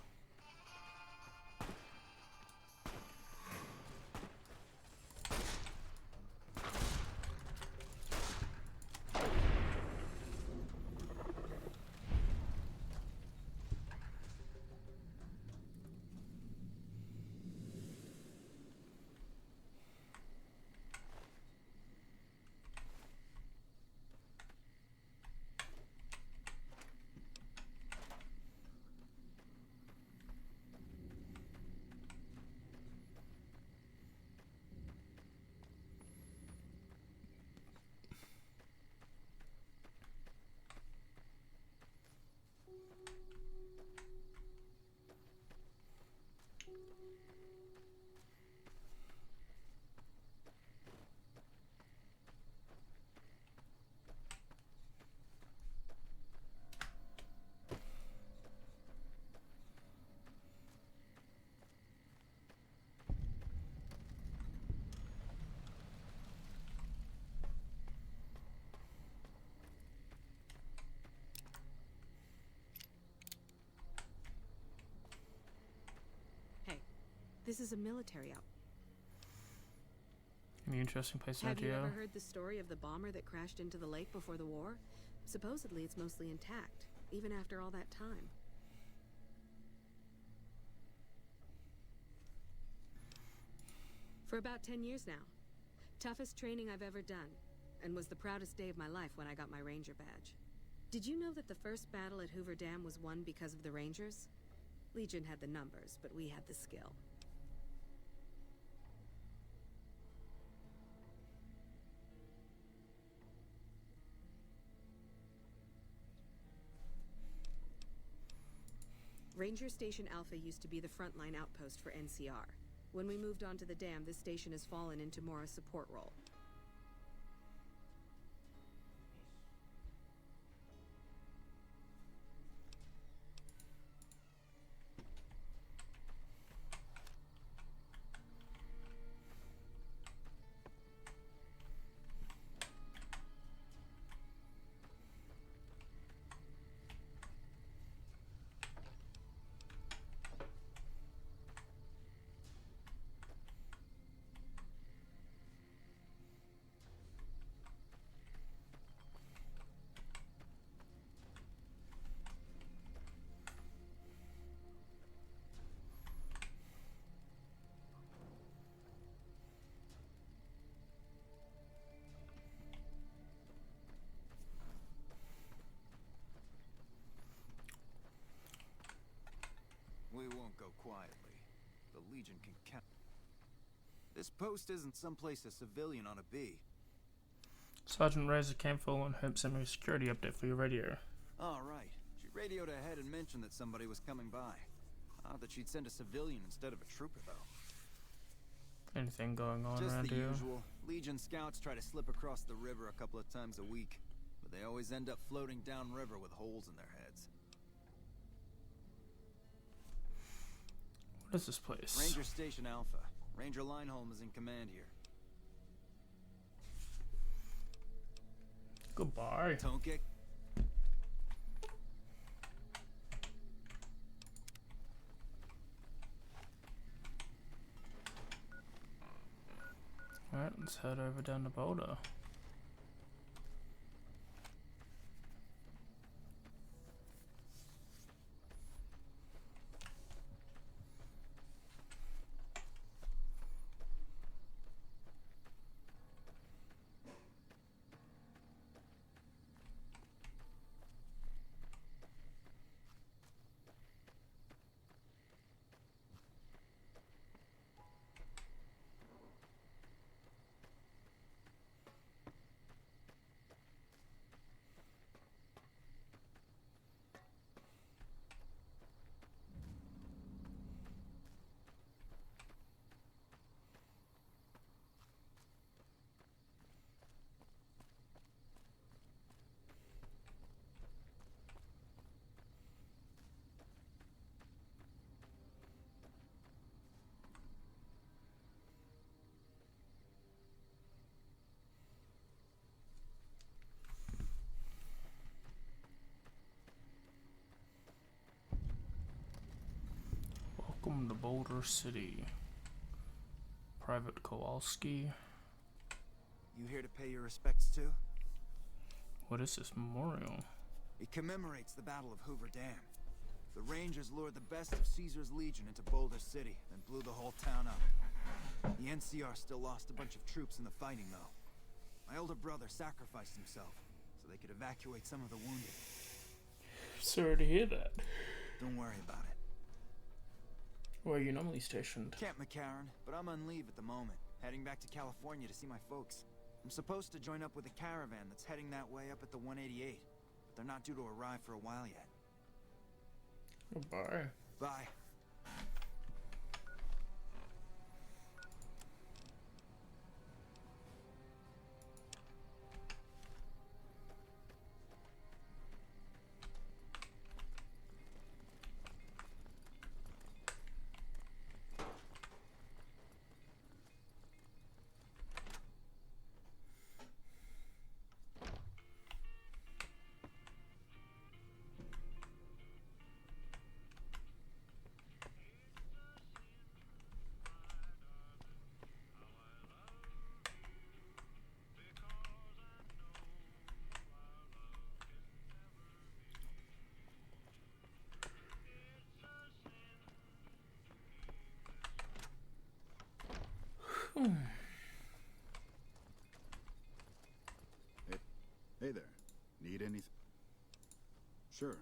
S3: This is a military out.
S1: Any interesting places
S3: Have you
S1: to
S3: ever heard the story of the bomber that crashed into the lake before the war? Supposedly it's mostly intact, even after all that time. For about 10 years now. Toughest training I've ever done, and was the proudest day of my life when I got my Ranger badge. Did you know that the first battle at Hoover Dam was won because of the Rangers? Legion had the numbers, but we had the skill. Ranger Station Alpha used to be the frontline outpost for NCR. When we moved onto the dam, this station has fallen into more a support role.
S4: quietly. The Legion can count. This post isn't someplace a civilian ought to be.
S1: Sergeant Razor Campbell and Hope sent me a security update for your radio.
S4: Oh, right. She radioed ahead and mentioned that somebody was coming by. Odd that she'd send a civilian instead of a trooper, though.
S1: Anything going on
S4: Just
S1: around
S4: the
S1: here?
S4: usual. Legion scouts try to slip across the river a couple of times a week, but they always end up floating downriver with holes in their heads.
S1: What is this place?
S4: Ranger Station Alpha. Ranger Lineholm is in command here.
S1: Goodbye.
S4: Tonkik.
S1: Alright, let's head over down the boulder. Welcome to Boulder City. Private Kowalski.
S4: You here to pay your respects too?
S1: What is this memorial?
S4: It commemorates the Battle of Hoover Dam. The Rangers lured the best of Caesar's Legion into Boulder City and blew the whole town up. The NCR still lost a bunch of troops in the fighting, though. My older brother sacrificed himself so they could evacuate some of the wounded.
S1: Sorry to hear that.
S4: Don't worry about it.
S1: Where are you normally stationed?
S4: Camp McCarran, but I'm on leave at the moment, heading back to California to see my folks. I'm supposed to join up with a caravan that's heading that way up at the 188, but they're not due to arrive for a while yet.
S1: Goodbye.
S4: Bye.
S2: Hey there. Need anything? Sure.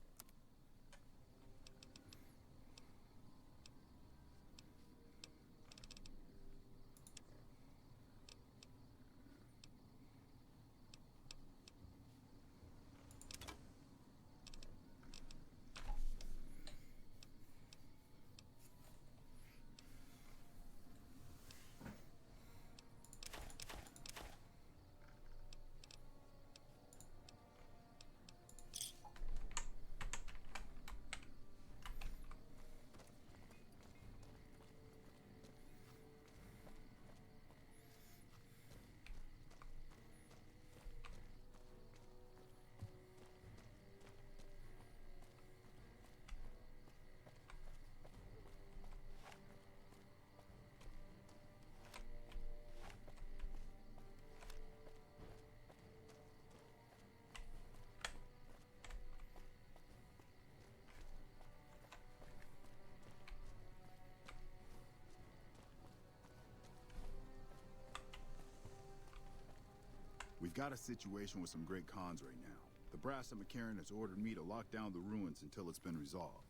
S2: We've got a situation with some great cons right now. The brass at McCarran has ordered me to lock down the ruins until it's been resolved.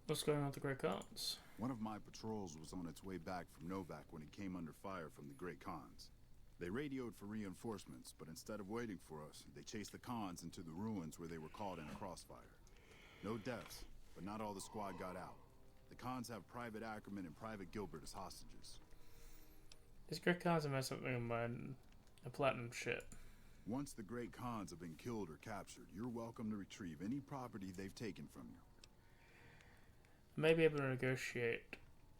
S1: What's going on with the Great Khans?
S2: One of my patrols was on its way back from Novak when it came under fire from the Great Khans. They radioed for reinforcements, but instead of waiting for us, they chased the Khans into the ruins where they were caught in a crossfire. No deaths, but not all the squad got out. The Khans have Private Ackerman and Private Gilbert as hostages.
S1: These Great Khans have messed something in mine. A platinum shit.
S2: Once the Great Khans have been killed or captured, you're welcome to retrieve any property they've taken from you.
S1: I may be able to negotiate.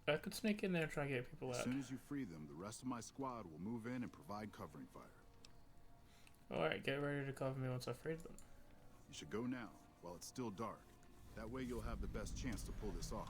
S1: I could sneak in there and try to get people out.
S2: As soon as you free them, the rest of my squad will move in and provide covering fire.
S1: Alright, get ready to cover me once I freed them.
S2: You should go now, while it's still dark. That way you'll have the best chance to pull this off.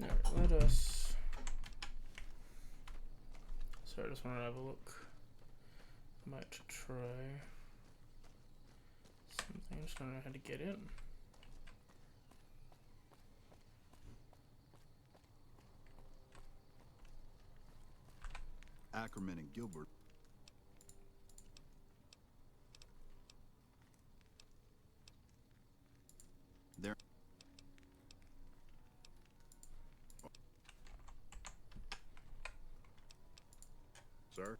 S1: Alright, let us... Sorry, I just want to have a look. Might try something. I just don't know how to get in.
S2: Ackerman and Gilbert. They're... Sir?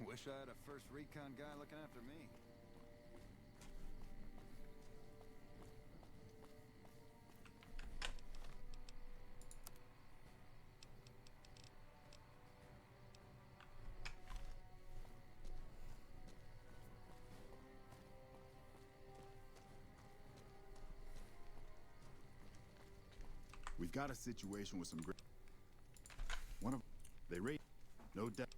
S4: Wish I had a first recon guy looking after me.
S2: We've got a situation with some great... One of... They rate... No doubt.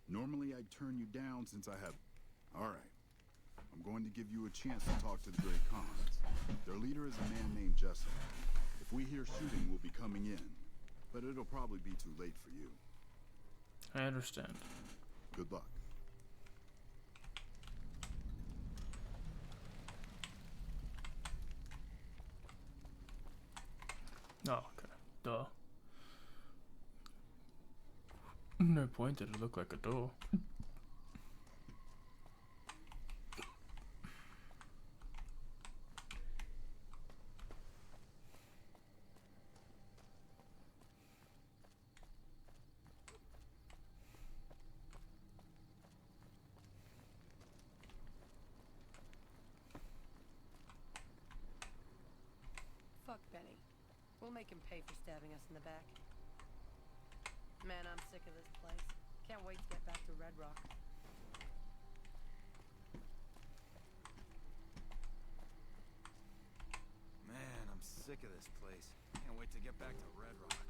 S2: Normally I'd turn you down since I have... Alright. I'm going to give you a chance to talk to the Great Khans. Their leader is a man named Jessup. If we hear shooting, we'll be coming in. But it'll probably be too late for you.
S1: I understand.
S2: Good luck.
S1: Oh, okay. Duh. No point did it look like a door.
S10: Fuck Benny. We'll make him pay for stabbing us in the back. Man, I'm sick of this place. Can't wait to get back to Red Rock.
S4: Man, I'm sick of this place. Can't wait to get back to Red Rock.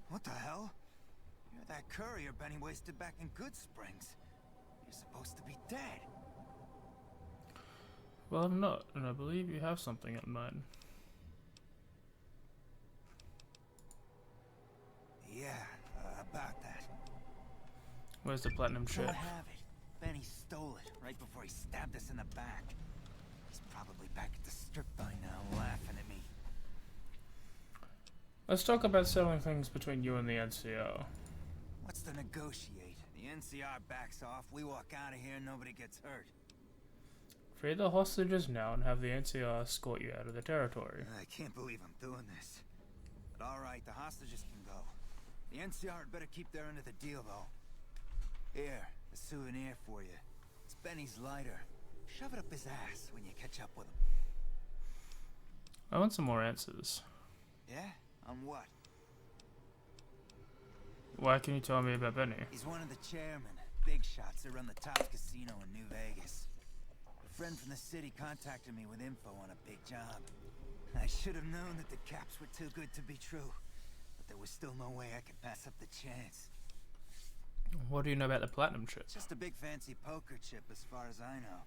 S4: What the hell? You're that courier Benny wasted back in Good Springs. You're supposed to be dead.
S1: Well, I'm not, and I believe you have something in mind.
S4: Yeah, about that.
S1: Where's the platinum
S4: So I
S1: chip?
S4: have it. Benny stole it right before he stabbed us in the back. He's probably back at the strip by now, laughing at me.
S1: Let's talk about selling things between you and the NCO.
S4: What's to negotiate? The NCR backs off, we walk out of here, nobody gets hurt.
S1: Free the hostages now and have the NCR escort you out of the territory.
S4: I can't believe I'm doing this. But alright, the hostages can go. The NCR had better keep their end of the deal, though. Here, a souvenir for you. It's Benny's lighter. Shove it up his ass when you catch up with him.
S1: I want some more answers.
S4: Yeah? On what?
S1: Why can you tell me about Benny?
S4: He's one of the chairmen, big shots that run the top casino in New Vegas. A friend from the city contacted me with info on a big job. I should have known that the caps were too good to be true, but there was still no way I could pass up the chance.
S1: What do you know about the platinum chip?
S4: Just a big fancy poker chip as far as I know.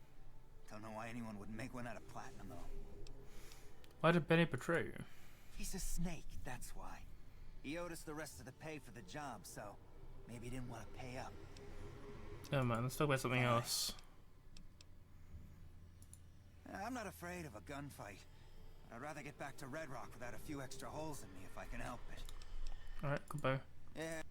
S4: Don't know why anyone would make one out of platinum though.
S1: Why did Benny betray you?
S4: He's a snake, that's why. He owed us the rest of the pay for the job, so maybe he didn't want to pay up.
S1: Oh man, let's talk about something else.
S4: I'm not afraid of a gunfight. I'd rather get back to Red Rock without a few extra holes in me if I can help it.
S1: Alright, goodbye.
S4: Yeah.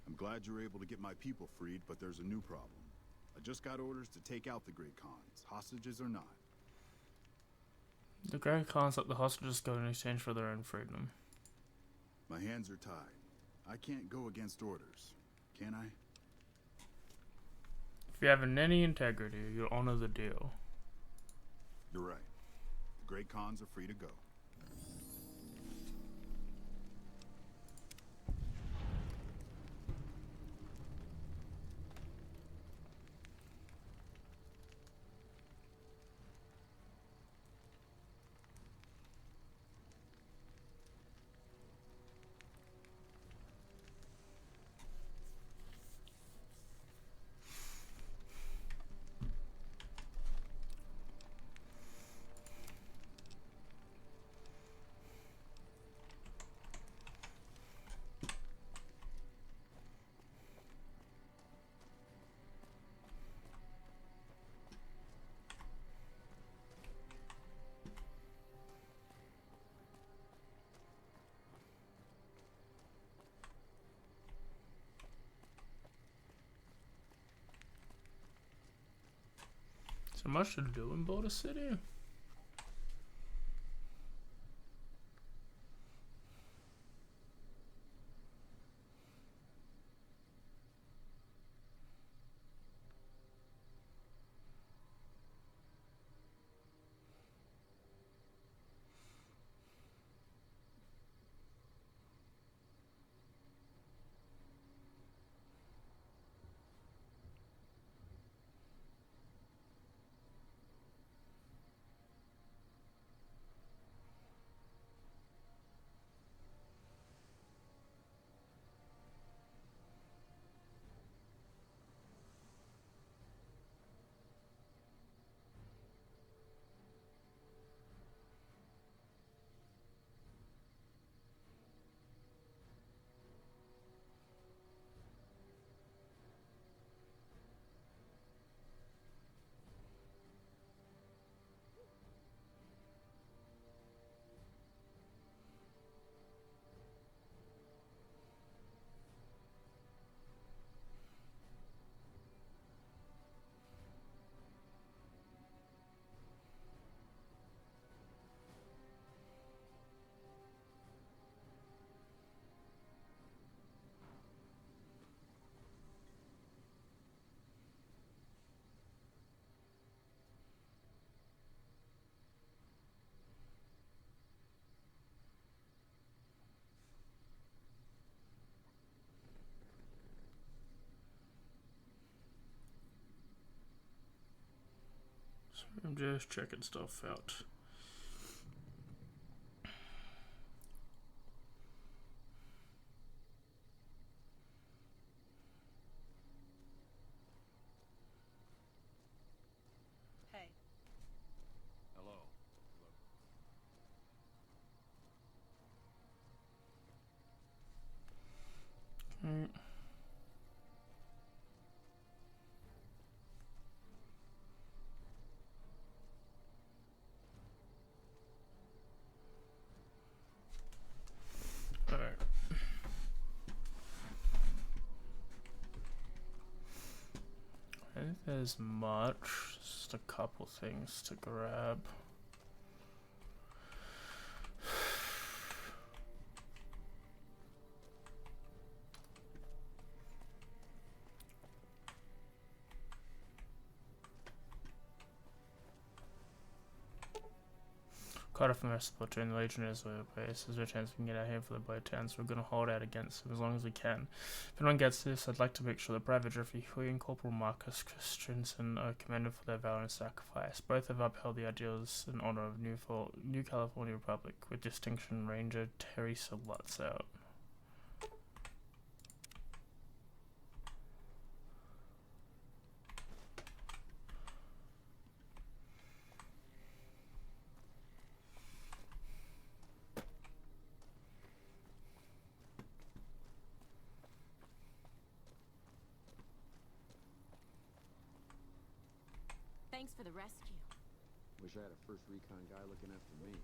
S2: I'm glad you were able to get my people freed, but there's a new problem. I just got orders to take out the Great Khans, hostages or not.
S1: The Great Khans let the hostages go in exchange for their own freedom.
S2: My hands are tied. I can't go against orders, can I?
S1: If you have any integrity, you'll honor the deal.
S2: You're right. The Great Khans are free to go.
S1: So much to do in Boulder City. So I'm just checking stuff out.
S10: Hey.
S5: Hello.
S1: Mm. Alright. I think there's much, just a couple things to grab. Caught up from our platoon, the Legion is where the base. There's no chance we can get out here for the boat town, so we're gonna hold out against them as long as we can. If anyone gets this, I'd like to make sure that Private Jeffrey Hui and Corporal Marcus Christensen are commended for their valor and sacrifice. Both have upheld the ideals and honor of New California Republic. With distinction, Ranger Teresa Lutz out.
S11: Thanks for the rescue.
S5: Wish I had a first recon guy looking after me.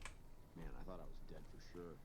S5: Man, I thought I was dead for sure.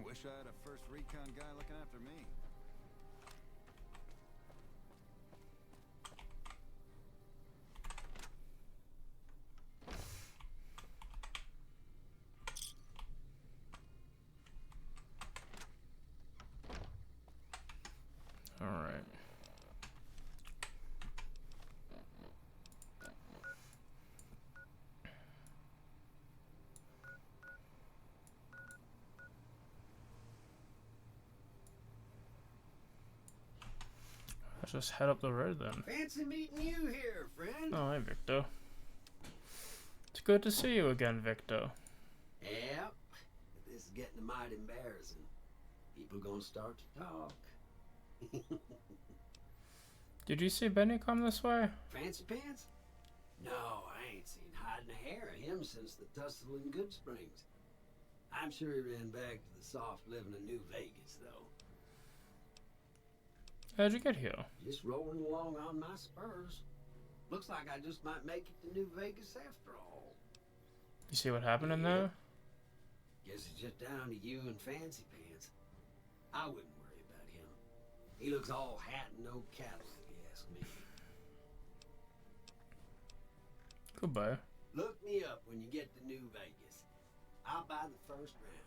S4: Wish I had a first recon guy looking after me.
S1: Alright. Let's just head up the road then.
S6: Fancy meeting you here, friend.
S1: Oh, hi, Victor. It's good to see you again, Victor.
S6: Yep. This is getting mighty embarrassing. People gonna start to talk.
S1: Did you see Benny come this way?
S6: Fancy pants? No, I ain't seen hide nor hair of him since the tussle in Good Springs. I'm sure he ran back to the soft living of New Vegas, though.
S1: How'd you get here?
S6: Just rolling along on my spurs. Looks like I just might make it to New Vegas after all.
S1: You see what happened in there?
S6: Guess it's just down to you and Fancy Pants. I wouldn't worry about him. He looks all hat and no cattle, if you ask me.
S1: Goodbye.
S6: Look me up when you get to New Vegas. I'll buy the first round.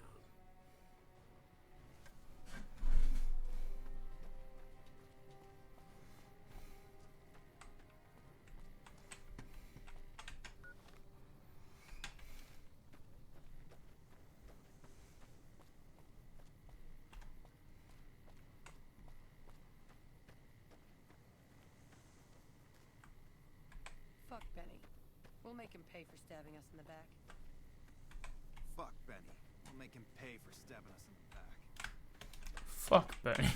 S10: Fuck Benny. We'll make him pay for stabbing us in the back.
S4: Fuck Benny. We'll make him pay for stabbing us in the back.
S1: Fuck Benny.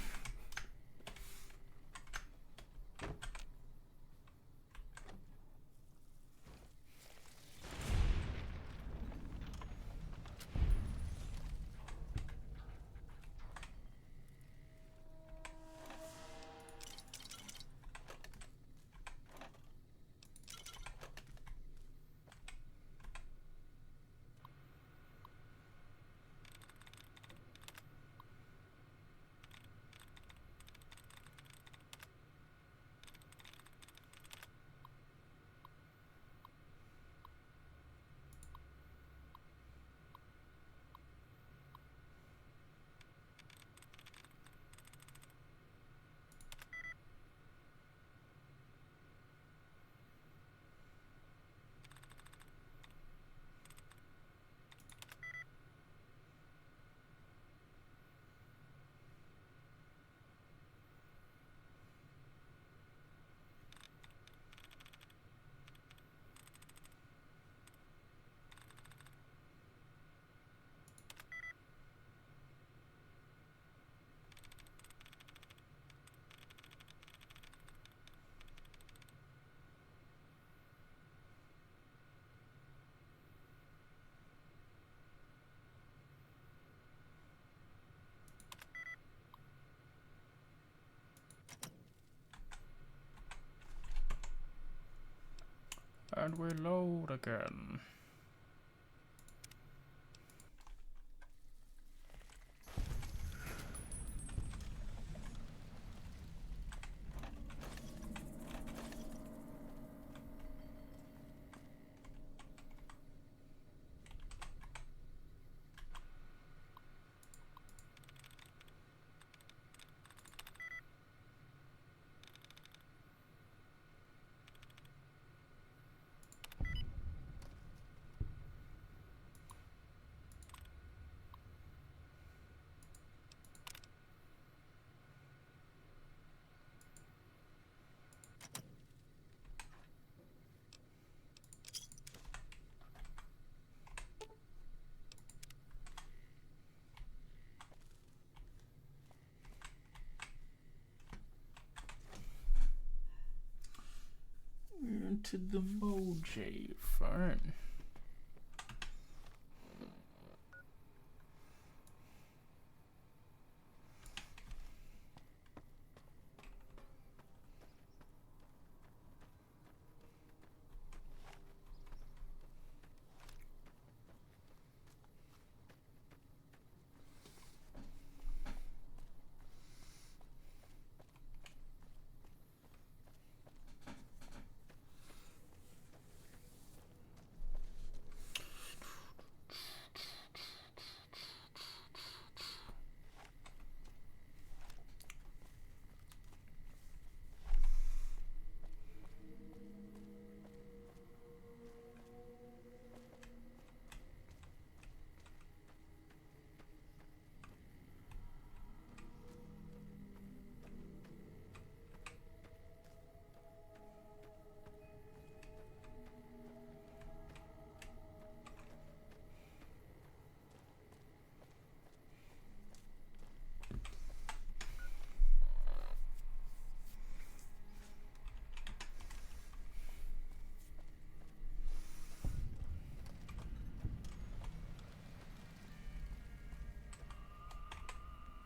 S1: And we load again. Into the Mojave Fern.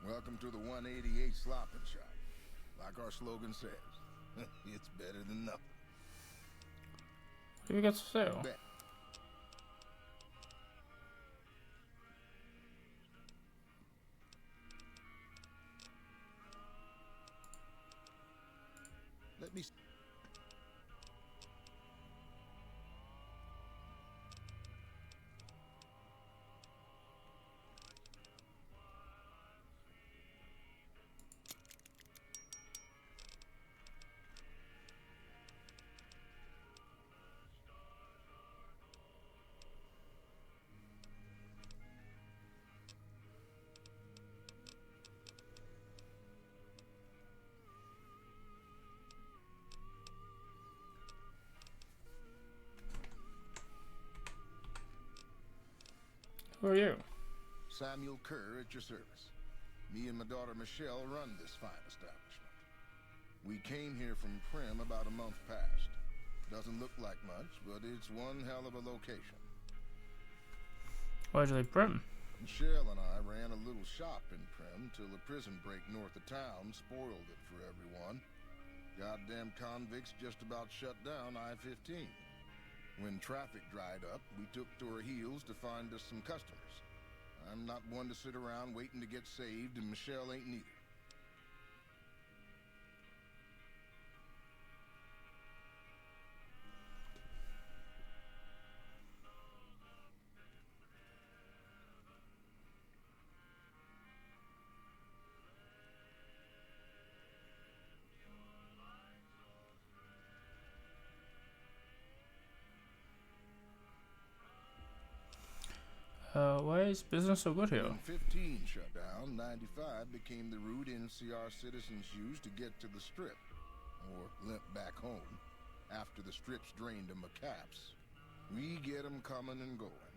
S12: Welcome to the 188 Slopping Shop. Like our slogan says, it's better than nothing.
S1: What do you got to sell?
S12: Let me...
S1: Who are you?
S12: Samuel Kerr at your service. Me and my daughter Michelle run this fine establishment. We came here from Prim about a month past. Doesn't look like much, but it's one hell of a location.
S1: Why'd you leave Prim?
S12: Michelle and I ran a little shop in Prim till a prison break north of town spoiled it for everyone. Goddamn convicts just about shut down I-15. When traffic dried up, we took to our heels to find us some customers. I'm not one to sit around waiting to get saved, and Michelle ain't neither.
S1: Why is business so good here?
S12: When 15 shut down, 95 became the route NCR citizens used to get to the Strip, or limp back home, after the Strip's drained them of caps. We get 'em coming and going.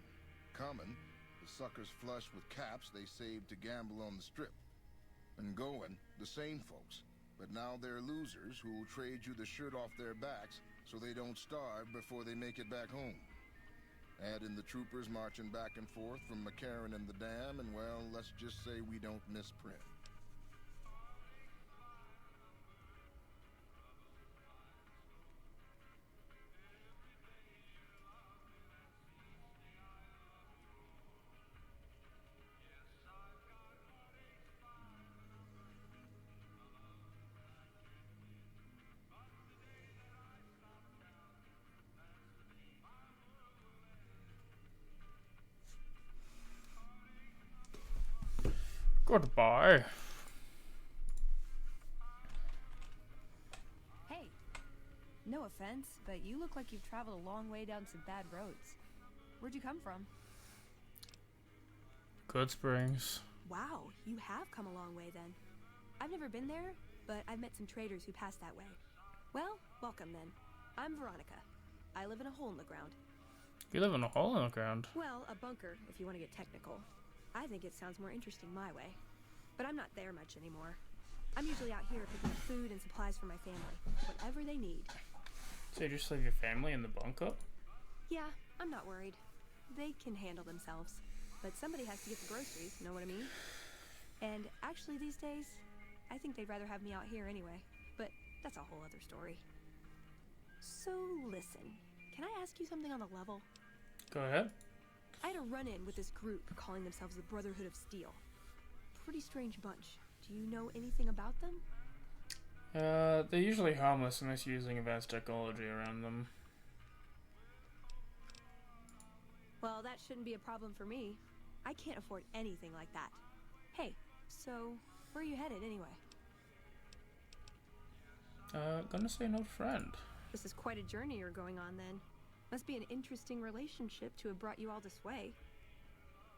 S12: Coming, the suckers flush with caps they saved to gamble on the Strip. And going, the same folks, but now they're losers who'll trade you the shirt off their backs so they don't starve before they make it back home. Add in the troopers marching back and forth from McCarran and the dam, and well, let's just say we don't miss Prim.
S1: Goodbye.
S13: Hey, no offense, but you look like you've traveled a long way down some bad roads. Where'd you come from?
S1: Good Springs.
S13: Wow, you have come a long way then. I've never been there, but I've met some traders who passed that way. Well, welcome then. I'm Veronica. I live in a hole in the ground.
S1: You live in a hole in the ground?
S13: Well, a bunker, if you want to get technical. I think it sounds more interesting my way. But I'm not there much anymore. I'm usually out here picking up food and supplies for my family. Whatever they need.
S1: So you just leave your family in the bunker?
S13: Yeah, I'm not worried. They can handle themselves. But somebody has to get the groceries, know what I mean? And actually these days, I think they'd rather have me out here anyway. But that's a whole other story. So listen, can I ask you something on the level?
S1: Go ahead.
S13: I had a run-in with this group calling themselves the Brotherhood of Steel. Pretty strange bunch. Do you know anything about them?
S1: They're usually harmless unless you're using advanced technology around them.
S13: Well, that shouldn't be a problem for me. I can't afford anything like that. Hey, so where are you headed anyway?
S1: Gonna say an old friend.
S13: This is quite a journey you're going on then. Must be an interesting relationship to have brought you all this way.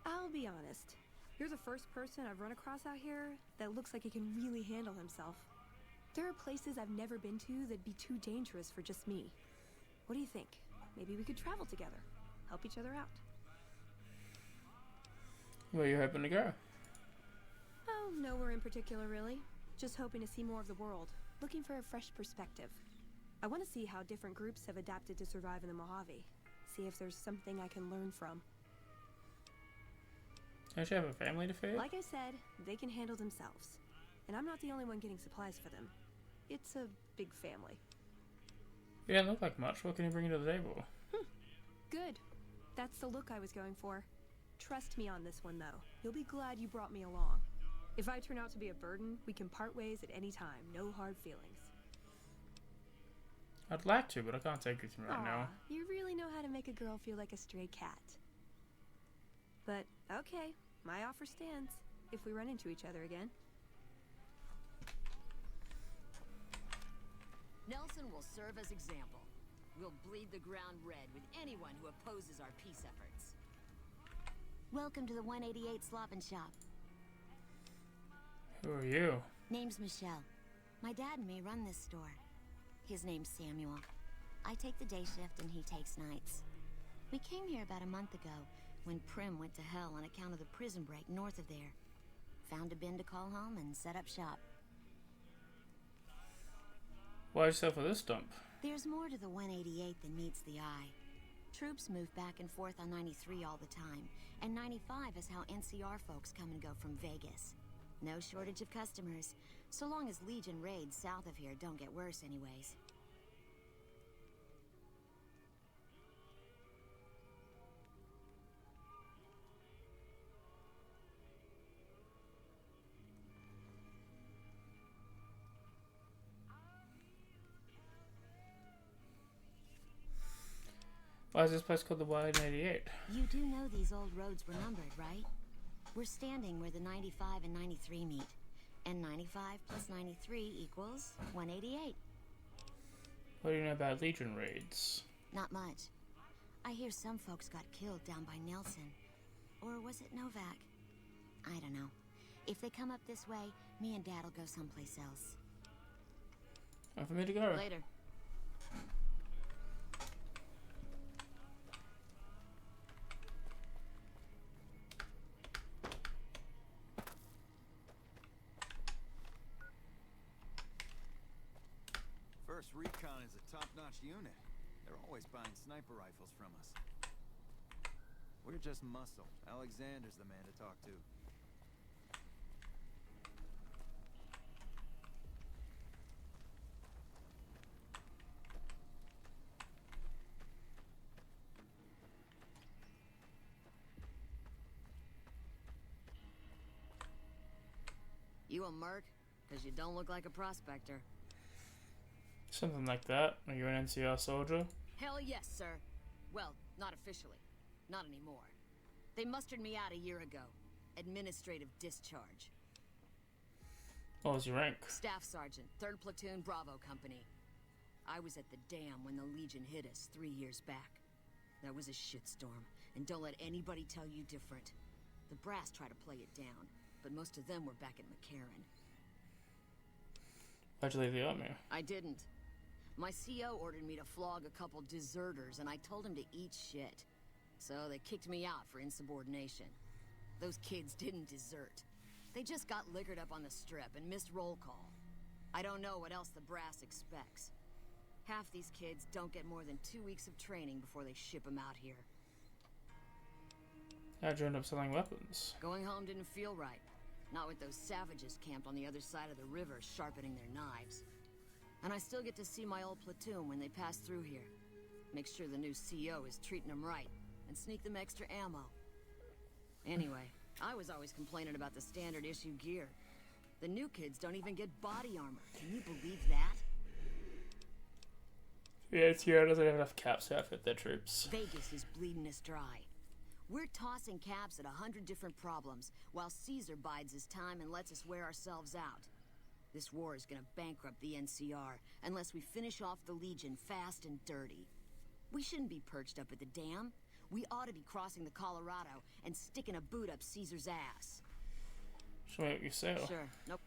S13: I'll be honest. You're the first person I've run across out here that looks like he can really handle himself. There are places I've never been to that'd be too dangerous for just me. What do you think? Maybe we could travel together. Help each other out.
S1: Where are you hoping to go?
S13: Oh, nowhere in particular really. Just hoping to see more of the world. Looking for a fresh perspective. I want to see how different groups have adapted to survive in the Mojave. See if there's something I can learn from.
S1: Don't you have a family to feed?
S13: Like I said, they can handle themselves. And I'm not the only one getting supplies for them. It's a big family.
S1: You don't look like much. What can you bring to the table?
S13: Good. That's the look I was going for. Trust me on this one, though. You'll be glad you brought me along. If I turn out to be a burden, we can part ways at any time. No hard feelings.
S1: I'd like to, but I can't take you to right now.
S13: You really know how to make a girl feel like a stray cat. But, okay. My offer stands. If we run into each other again.
S8: Nelson will serve as example. We'll bleed the ground red with anyone who opposes our peace efforts.
S11: Welcome to the 188 Slop and Shop.
S1: Who are you?
S11: Name's Michelle. My dad and me run this store. His name's Samuel. I take the day shift and he takes nights. We came here about a month ago when Prim went to hell on account of the prison break north of there. Found a bin to call home and set up shop.
S1: Why yourself for this dump?
S11: There's more to the 188 than meets the eye. Troops move back and forth on 93 all the time, and 95 is how NCR folks come and go from Vegas. No shortage of customers, so long as Legion raids south of here don't get worse anyways.
S1: Why is this place called the 188?
S11: You do know these old roads were numbered, right? We're standing where the 95 and 93 meet. And 95 plus 93 equals 188.
S1: What do you know about Legion raids?
S11: Not much. I hear some folks got killed down by Nelson. Or was it Novak? I don't know. If they come up this way, me and Dad'll go someplace else.
S1: Time for me to go.
S8: Later.
S4: First Recon is a top-notch unit. They're always buying sniper rifles from us. We're just muscle. Alexander's the man to talk to.
S8: You a merc? Because you don't look like a prospector.
S1: Something like that. Are you an NCR soldier?
S8: Hell yes, sir. Well, not officially. Not anymore. They mustered me out a year ago. Administrative discharge.
S1: What was your rank?
S8: Staff Sergeant, 3rd Platoon, Bravo Company. I was at the dam when the Legion hit us 3 years back. That was a shitstorm, and don't let anybody tell you different. The brass tried to play it down, but most of them were back at McCarran.
S1: Why'd you leave the army?
S8: I didn't. My CO ordered me to flog a couple deserters, and I told him to eat shit. So they kicked me out for insubordination. Those kids didn't desert. They just got liquored up on the strip and missed roll call. I don't know what else the brass expects. Half these kids don't get more than 2 weeks of training before they ship them out here.
S1: How'd you end up selling weapons?
S8: Going home didn't feel right. Not with those savages camped on the other side of the river sharpening their knives. And I still get to see my old platoon when they pass through here. Make sure the new CO is treating them right, and sneak them extra ammo. Anyway, I was always complaining about the standard issue gear. The new kids don't even get body armor. Can you believe that?
S1: Yeah, Sierra doesn't have enough caps to outfit their troops.
S8: Vegas is bleeding us dry. We're tossing caps at 100 different problems, while Caesar bides his time and lets us wear ourselves out. This war is gonna bankrupt the NCR, unless we finish off the Legion fast and dirty. We shouldn't be perched up at the dam. We ought to be crossing the Colorado and sticking a boot up Caesar's ass.
S1: Show me what you sell.
S8: Sure. Nope.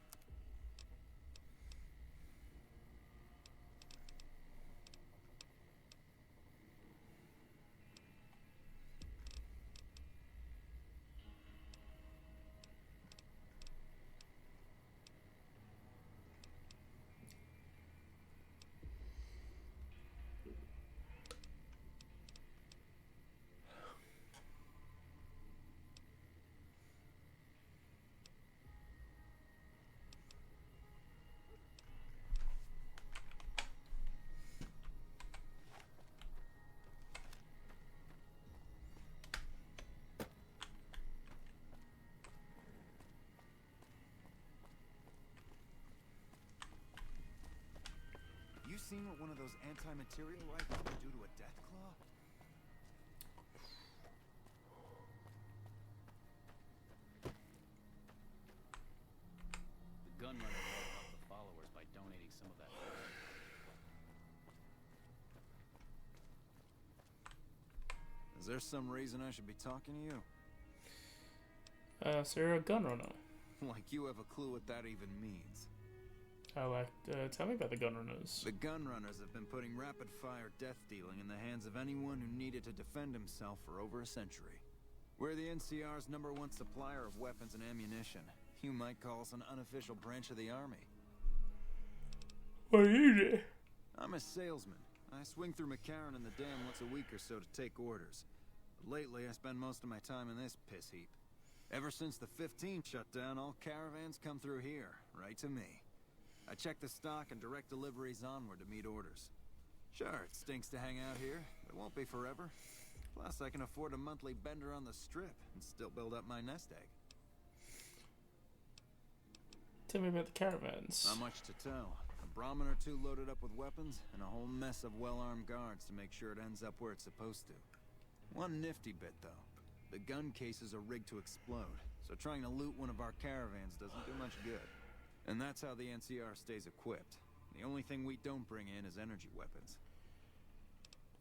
S4: You seen what one of those anti-material rifles can do to a death claw?
S14: The gunrunner will help the followers by donating some of that blood.
S4: Is there some reason I should be talking to you?
S1: So you're a gun runner.
S4: Like you have a clue what that even means.
S1: Tell me about the gun runners.
S4: The gun runners have been putting rapid-fire death dealing in the hands of anyone who needed to defend himself for over a century. We're the NCR's #1 supplier of weapons and ammunition. You might call us an unofficial branch of the army.
S1: What do you do?
S4: I'm a salesman. I swing through McCarran and the dam once a week or so to take orders. But lately, I spend most of my time in this piss heap. Ever since the 15 shut down, all caravans come through here, right to me. I check the stock and direct deliveries onward to meet orders. Sure, it stinks to hang out here, but it won't be forever. Plus, I can afford a monthly bender on the strip and still build up my nest egg.
S1: Tell me about the caravans.
S4: Not much to tell. A Brahmin or two loaded up with weapons, and a whole mess of well-armed guards to make sure it ends up where it's supposed to. One nifty bit, though. The gun cases are rigged to explode, so trying to loot one of our caravans doesn't do much good. And that's how the NCR stays equipped. The only thing we don't bring in is energy weapons.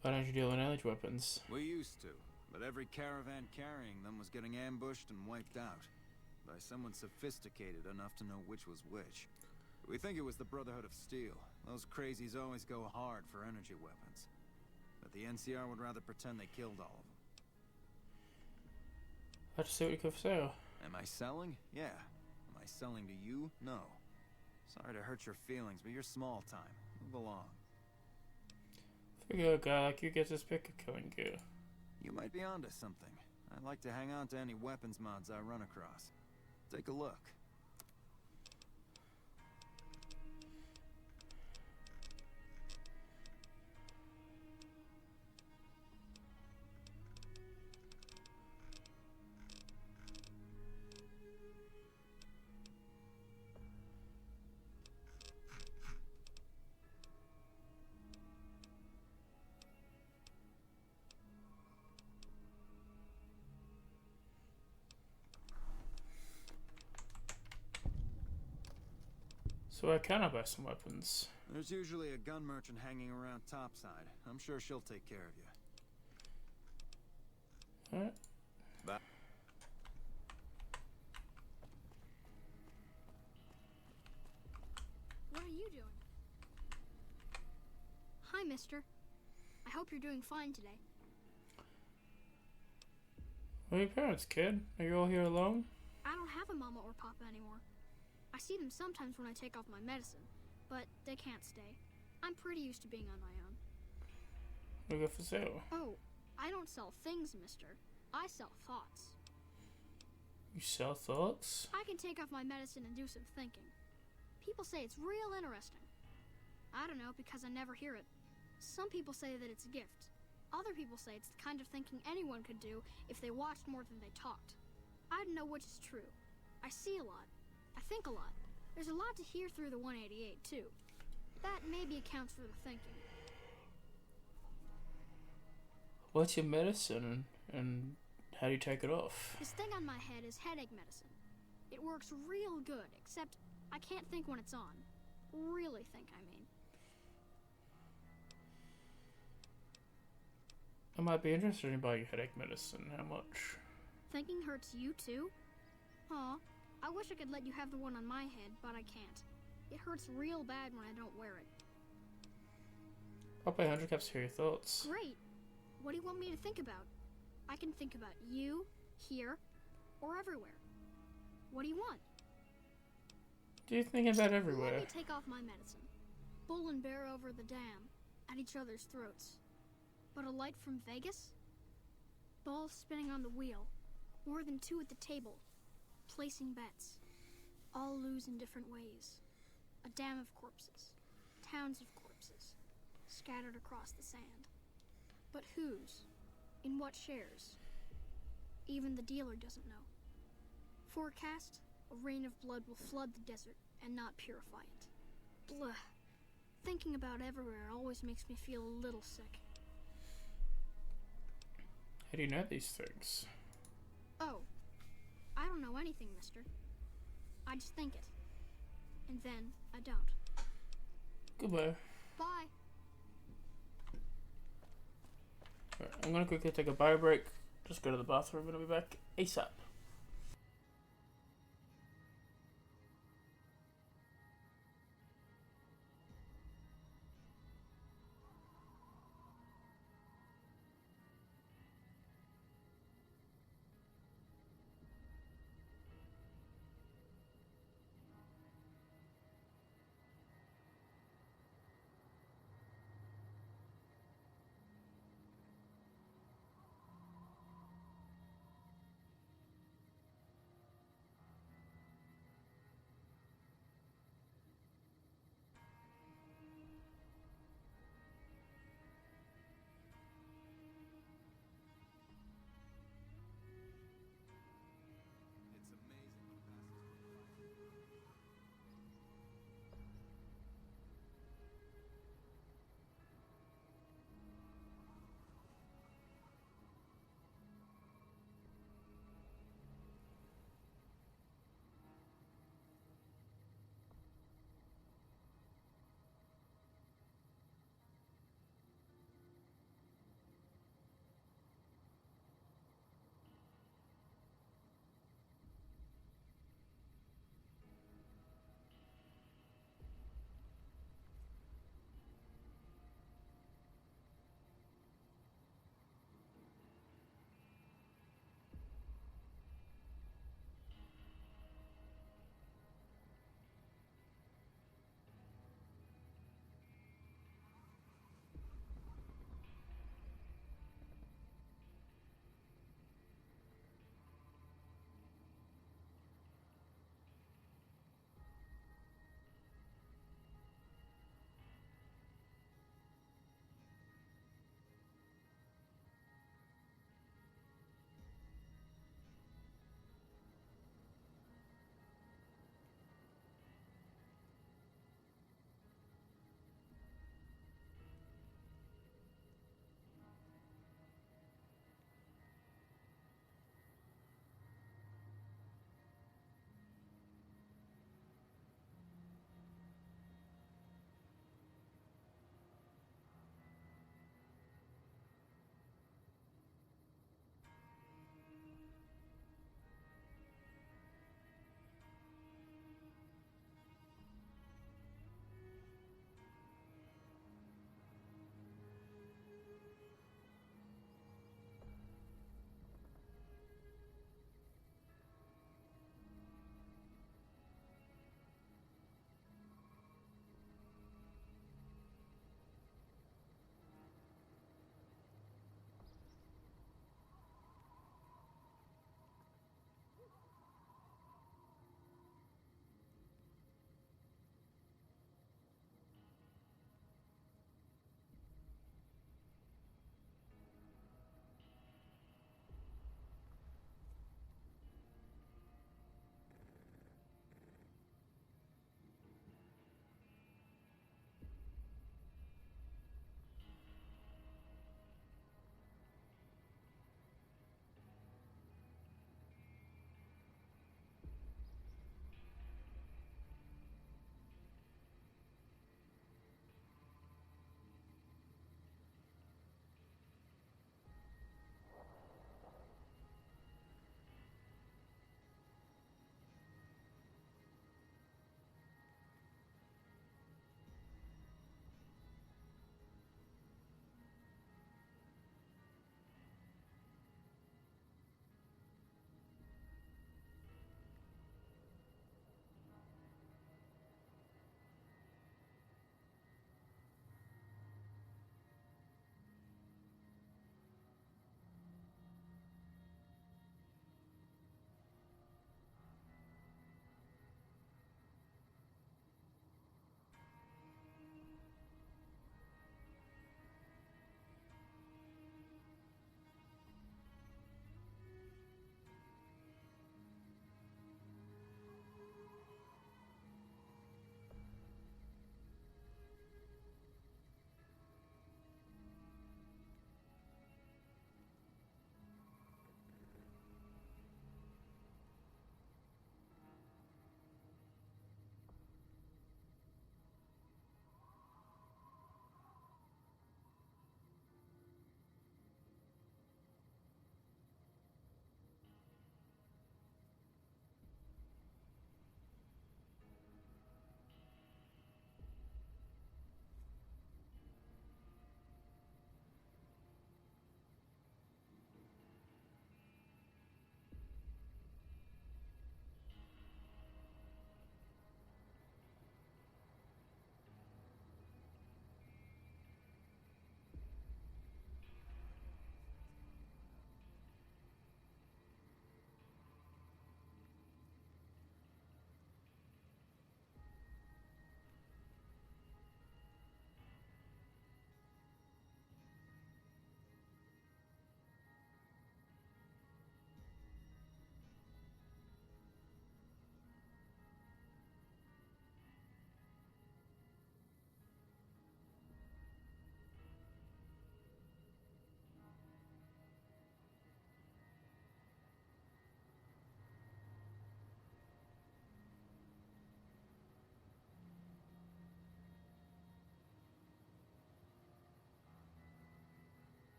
S1: Why don't you deal in energy weapons?
S4: We used to, but every caravan carrying them was getting ambushed and wiped out by someone sophisticated enough to know which was which. We think it was the Brotherhood of Steel. Those crazies always go hard for energy weapons. But the NCR would rather pretend they killed all of them.
S1: How'd you see what you could sell?
S4: Am I selling? Yeah. Am I selling to you? No. Sorry to hurt your feelings, but you're small time. Move along.
S1: Figure a guy like you gets his pick of killing gear.
S4: You might be onto something. I'd like to hang on to any weapons mods I run across. Take a look.
S1: So I can buy some weapons.
S4: There's usually a gun merchant hanging around topside. I'm sure she'll take care of you.
S1: Alright.
S4: Bye.
S9: What are you doing? Hi, mister. I hope you're doing fine today.
S1: Where are your parents, kid? Are you all here alone?
S9: I don't have a mama or papa anymore. I see them sometimes when I take off my medicine, but they can't stay. I'm pretty used to being on my own.
S1: What do you got for sale?
S9: Oh, I don't sell things, mister. I sell thoughts.
S1: You sell thoughts?
S9: I can take off my medicine and do some thinking. People say it's real interesting. I don't know because I never hear it. Some people say that it's a gift. Other people say it's the kind of thinking anyone could do if they watched more than they talked. I don't know which is true. I see a lot. I think a lot. There's a lot to hear through the 188, too. That maybe accounts for the thinking.
S1: What's your medicine and how do you take it off?
S9: This thing on my head is headache medicine. It works real good, except I can't think when it's on. Really think, I mean.
S1: I might be interested in buying headache medicine. How much?
S9: Thinking hurts you too? Aw, I wish I could let you have the one on my head, but I can't. It hurts real bad when I don't wear it.
S1: I'll pay 100 caps to hear your thoughts.
S9: Great. What do you want me to think about? I can think about you, here, or everywhere. What do you want?
S1: Do you think about everywhere?
S9: Let me take off my medicine. Bull and bear over the dam, at each other's throats. But a light from Vegas? Balls spinning on the wheel. More than two at the table. Placing bets. All lose in different ways. A dam of corpses. Towns of corpses. Scattered across the sand. But whose? In what shares? Even the dealer doesn't know. Forecast, a rain of blood will flood the desert and not purify it. Blah. Thinking about everywhere always makes me feel a little sick.
S1: How do you know these things?
S9: Oh, I don't know anything, mister. I just think it. And then I don't.
S1: Goodbye.
S9: Bye.
S1: Right, I'm gonna quickly take a bio break. Just go to the bathroom and I'll be back ASAP.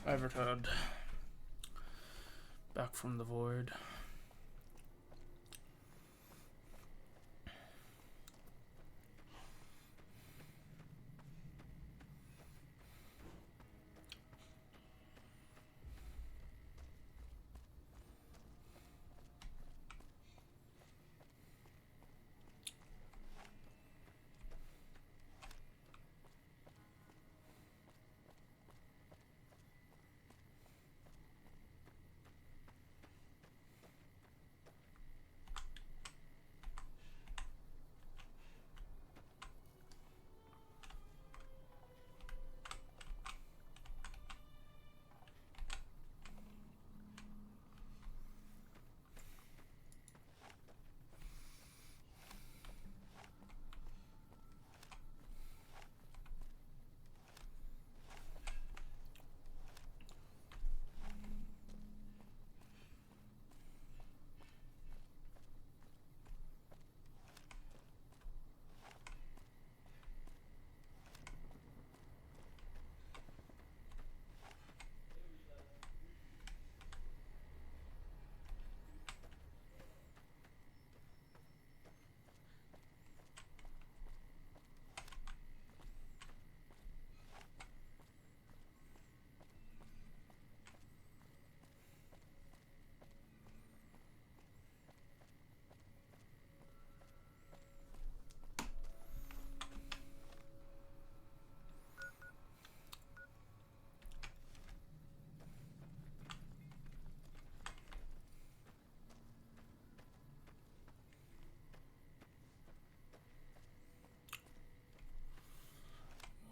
S1: I've returned back from the void.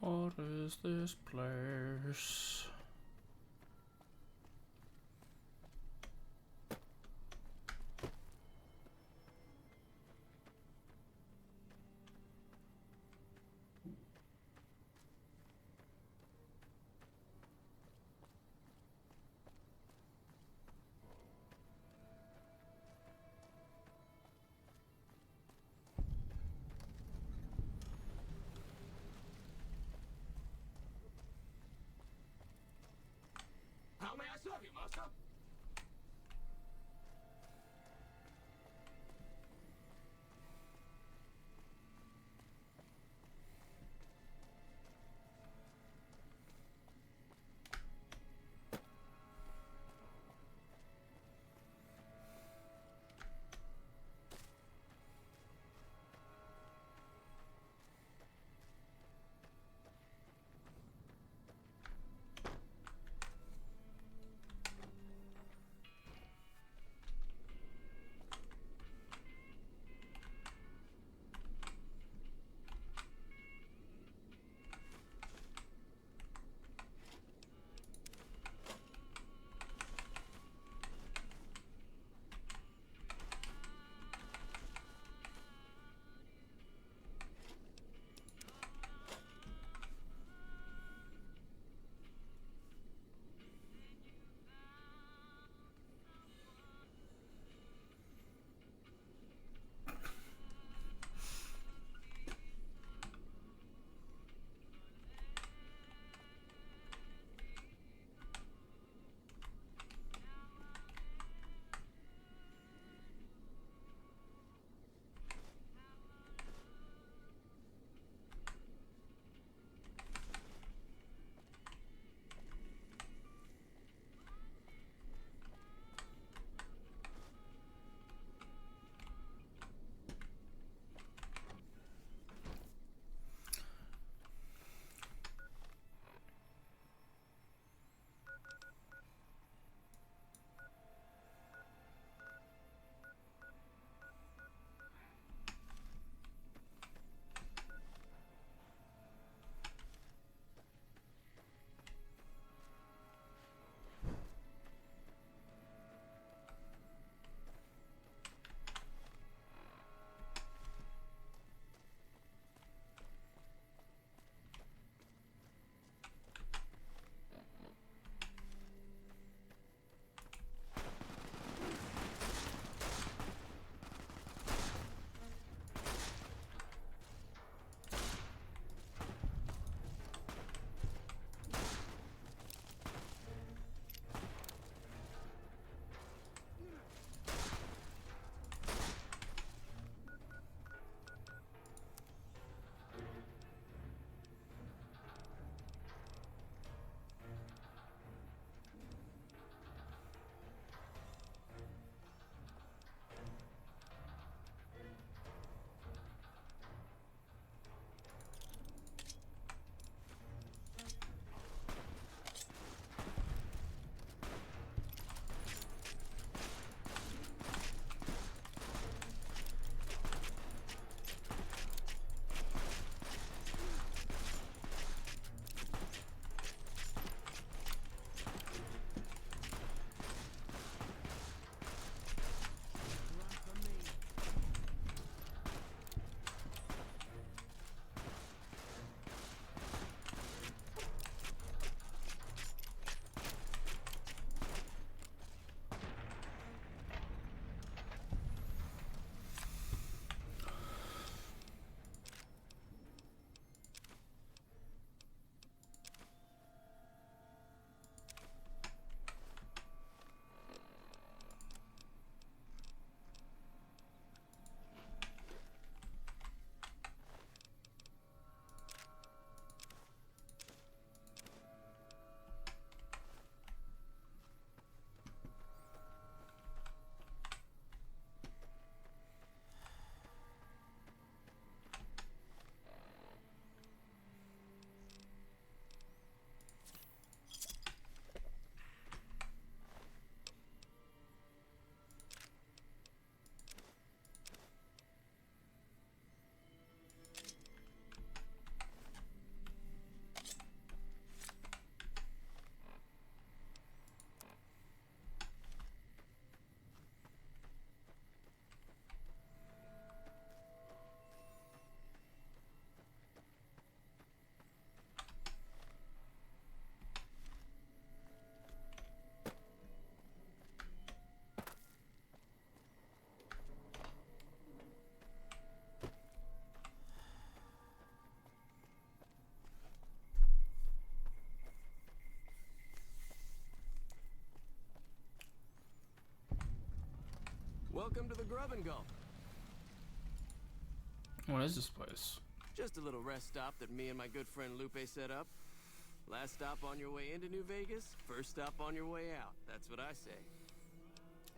S1: What is this place?
S15: Welcome to the Grub and Go.
S1: What is this place?
S15: Just a little rest stop that me and my good friend Lupe set up. Last stop on your way into New Vegas, first stop on your way out. That's what I say.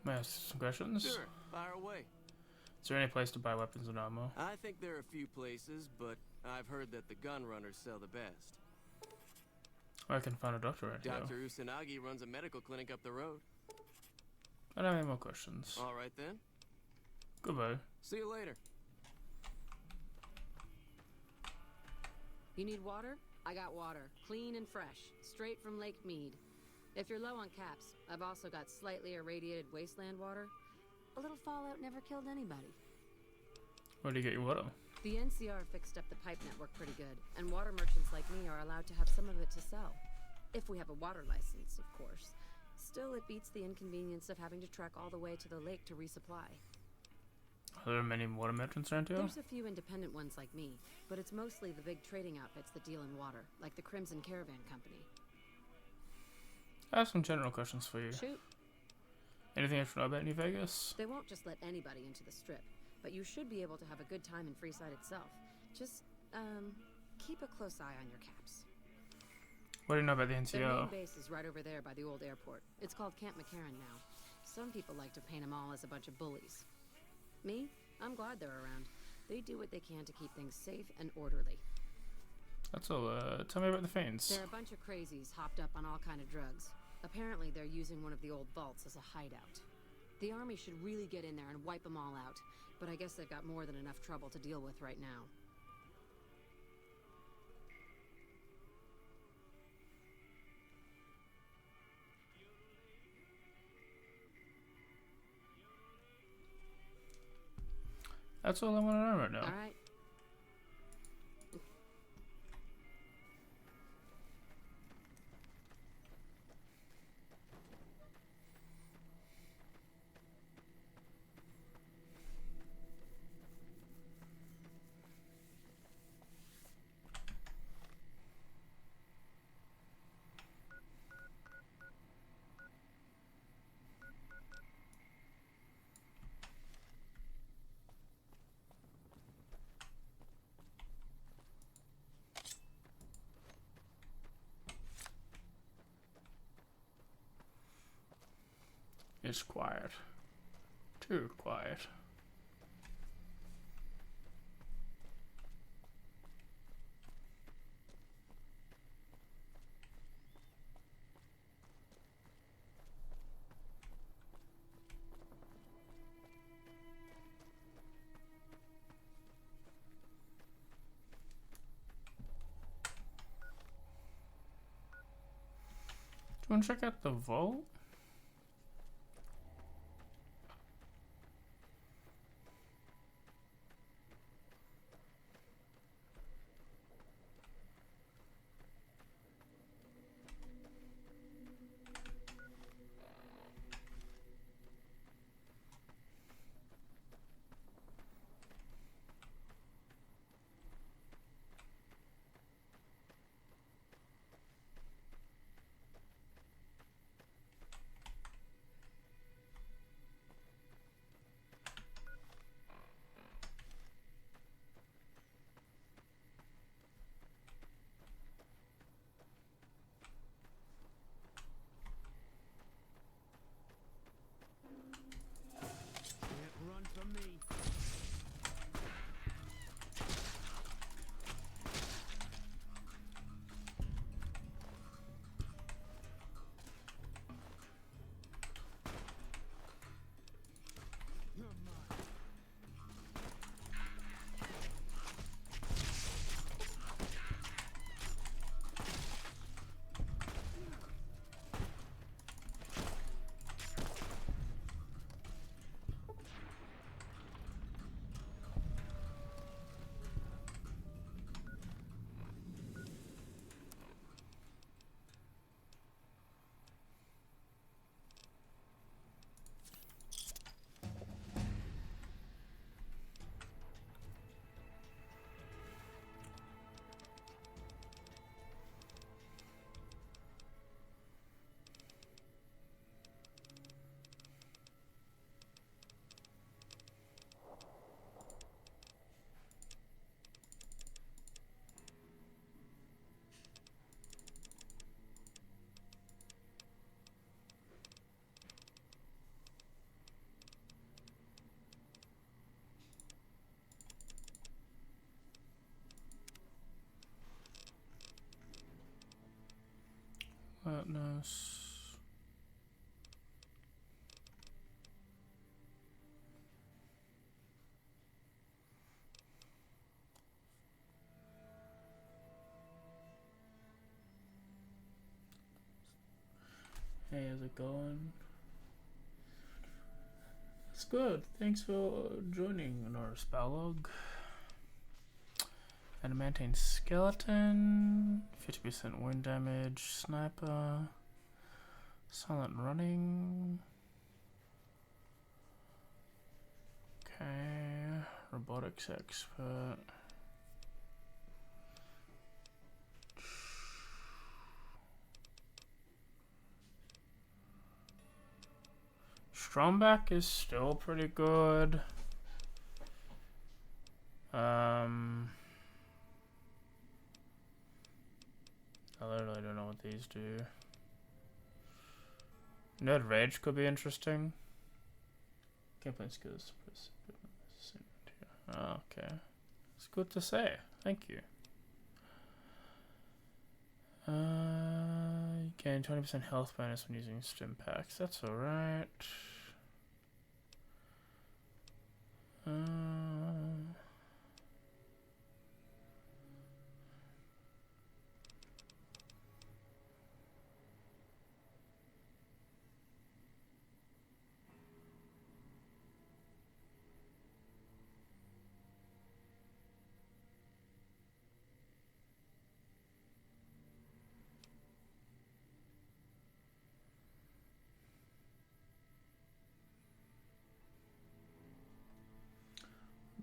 S1: May I ask some questions?
S15: Sure, fire away.
S1: Is there any place to buy weapons and ammo?
S15: I think there are a few places, but I've heard that the gun runners sell the best.
S1: I can find a doctor right here.
S15: Dr. Usanagi runs a medical clinic up the road.
S1: I don't have any more questions.
S15: All right then.
S1: Goodbye.
S15: See you later.
S3: You need water? I got water. Clean and fresh. Straight from Lake Mead. If you're low on caps, I've also got slightly irradiated Wasteland water. A little fallout never killed anybody.
S1: Where do you get your water?
S3: The NCR fixed up the pipe network pretty good, and water merchants like me are allowed to have some of it to sell. If we have a water license, of course. Still, it beats the inconvenience of having to trek all the way to the lake to resupply.
S1: Are there many water merchants around here?
S3: There's a few independent ones like me, but it's mostly the big trading outfits that deal in water, like the Crimson Caravan Company.
S1: I have some general questions for you.
S3: Shoot.
S1: Anything I should know about New Vegas?
S3: They won't just let anybody into the Strip, but you should be able to have a good time in Freeside itself. Just, keep a close eye on your caps.
S1: What do you know about the
S3: Their main
S1: NCR?
S3: base is right over there by the old airport. It's called Camp McCarran now. Some people like to paint them all as a bunch of bullies. Me? I'm glad they're around. They do what they can to keep things safe and orderly.
S1: That's all. Tell me about the Fiends.
S3: They're a bunch of crazies hopped up on all kind of drugs. Apparently they're using one of the old vaults as a hideout. The army should really get in there and wipe them all out, but I guess they've got more than enough trouble to deal with right now.
S1: That's all I want to know right now.
S3: All right.
S1: It's quiet. Too quiet. Do you want to check out the vault? this. Hey, how's it going? It's good. Thanks for joining our spell log. Adamantine skeleton, 50% wind damage, sniper, silent running. Okay, robotics expert. Stromback is still pretty good. I literally don't know what these do. Nerd Rage could be interesting. Campaign skills. Okay. It's good to say. Thank you. You gain 20% health bonus when using stim packs. That's alright.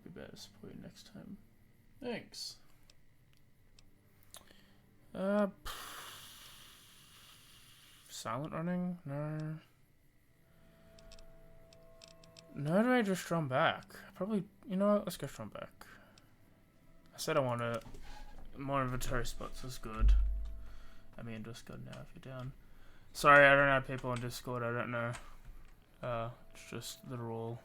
S1: Be better to support you next time. Thanks. Silent running? No. Nerd Rage or Strong back? Probably, you know what? Let's go Strong back. I said I want to. More inventory spots is good. I mean, just good now if you're down. Sorry, I don't have people on Discord. I don't know. It's just the rule.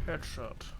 S1: Headshot.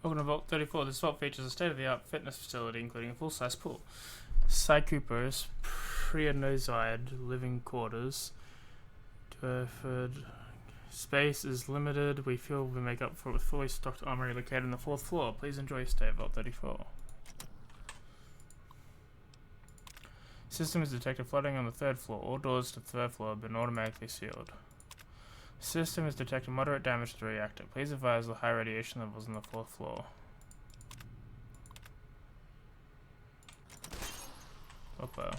S1: Welcome to Vault 34. This vault features a state-of-the-art fitness facility, including a full-size pool, side coopers, pre-noside living quarters. Space is limited. We feel we make up for it with fully stocked armory located on the 4th floor. Please enjoy your stay at Vault 34. System is detected flooding on the 3rd floor. All doors to the 3rd floor have been automatically sealed. System has detected moderate damage to the reactor. Please advise the high radiation levels on the 4th floor. Okay.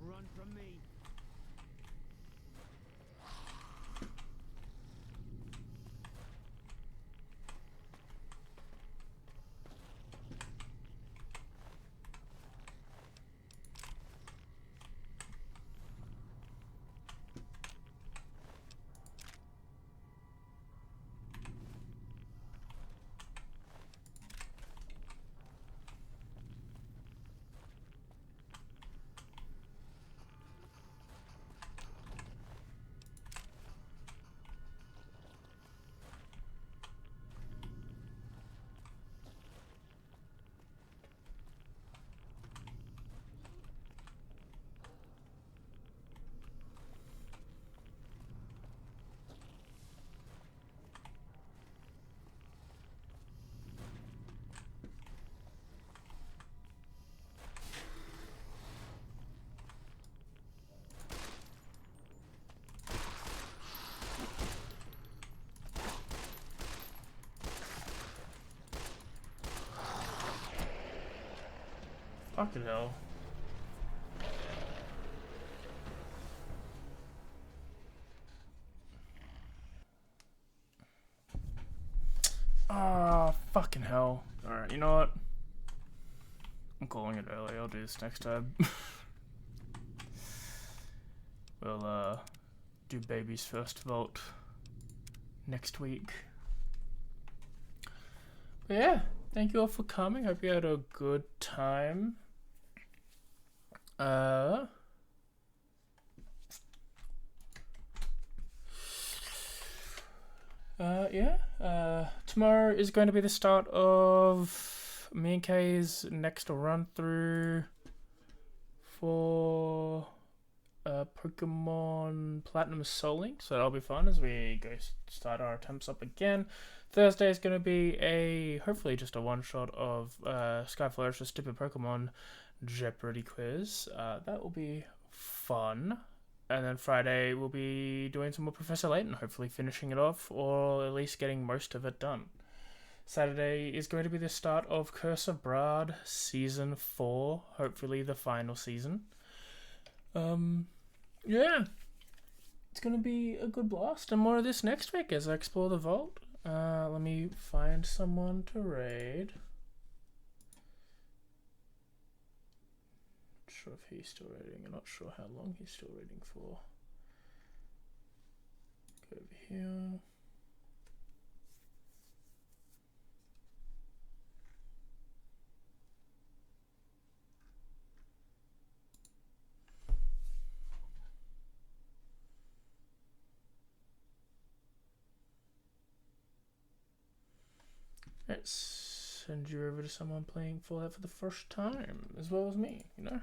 S7: Run from me.
S1: Fucking hell. Ah, fucking hell. Alright, you know what? I'm calling it early. I'll do this next time. We'll, do Baby's first vote next week. But yeah, thank you all for coming. Hope you had a good time. Tomorrow is going to be the start of me and Kay's next run through for Pokemon Platinum Soul Link, so that'll be fun as we go start our attempts up again. Thursday is going to be hopefully just a one shot of SkyFlourish, a stupid Pokemon Jeopardy quiz. That will be fun. And then Friday we'll be doing some more Professor Layton, hopefully finishing it off, or at least getting most of it done. Saturday is going to be the start of Curse of Brad Season 4, hopefully the final season. Yeah, it's going to be a good blast, and more of this next week as I explore the vault. Let me find someone to raid. Not sure if he's still raiding. I'm not sure how long he's still raiding for. Go over here. Let's send you over to someone playing Fallout for the first time, as well as me, you know?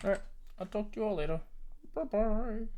S1: Alright, I'll talk to you all later. Bye-bye.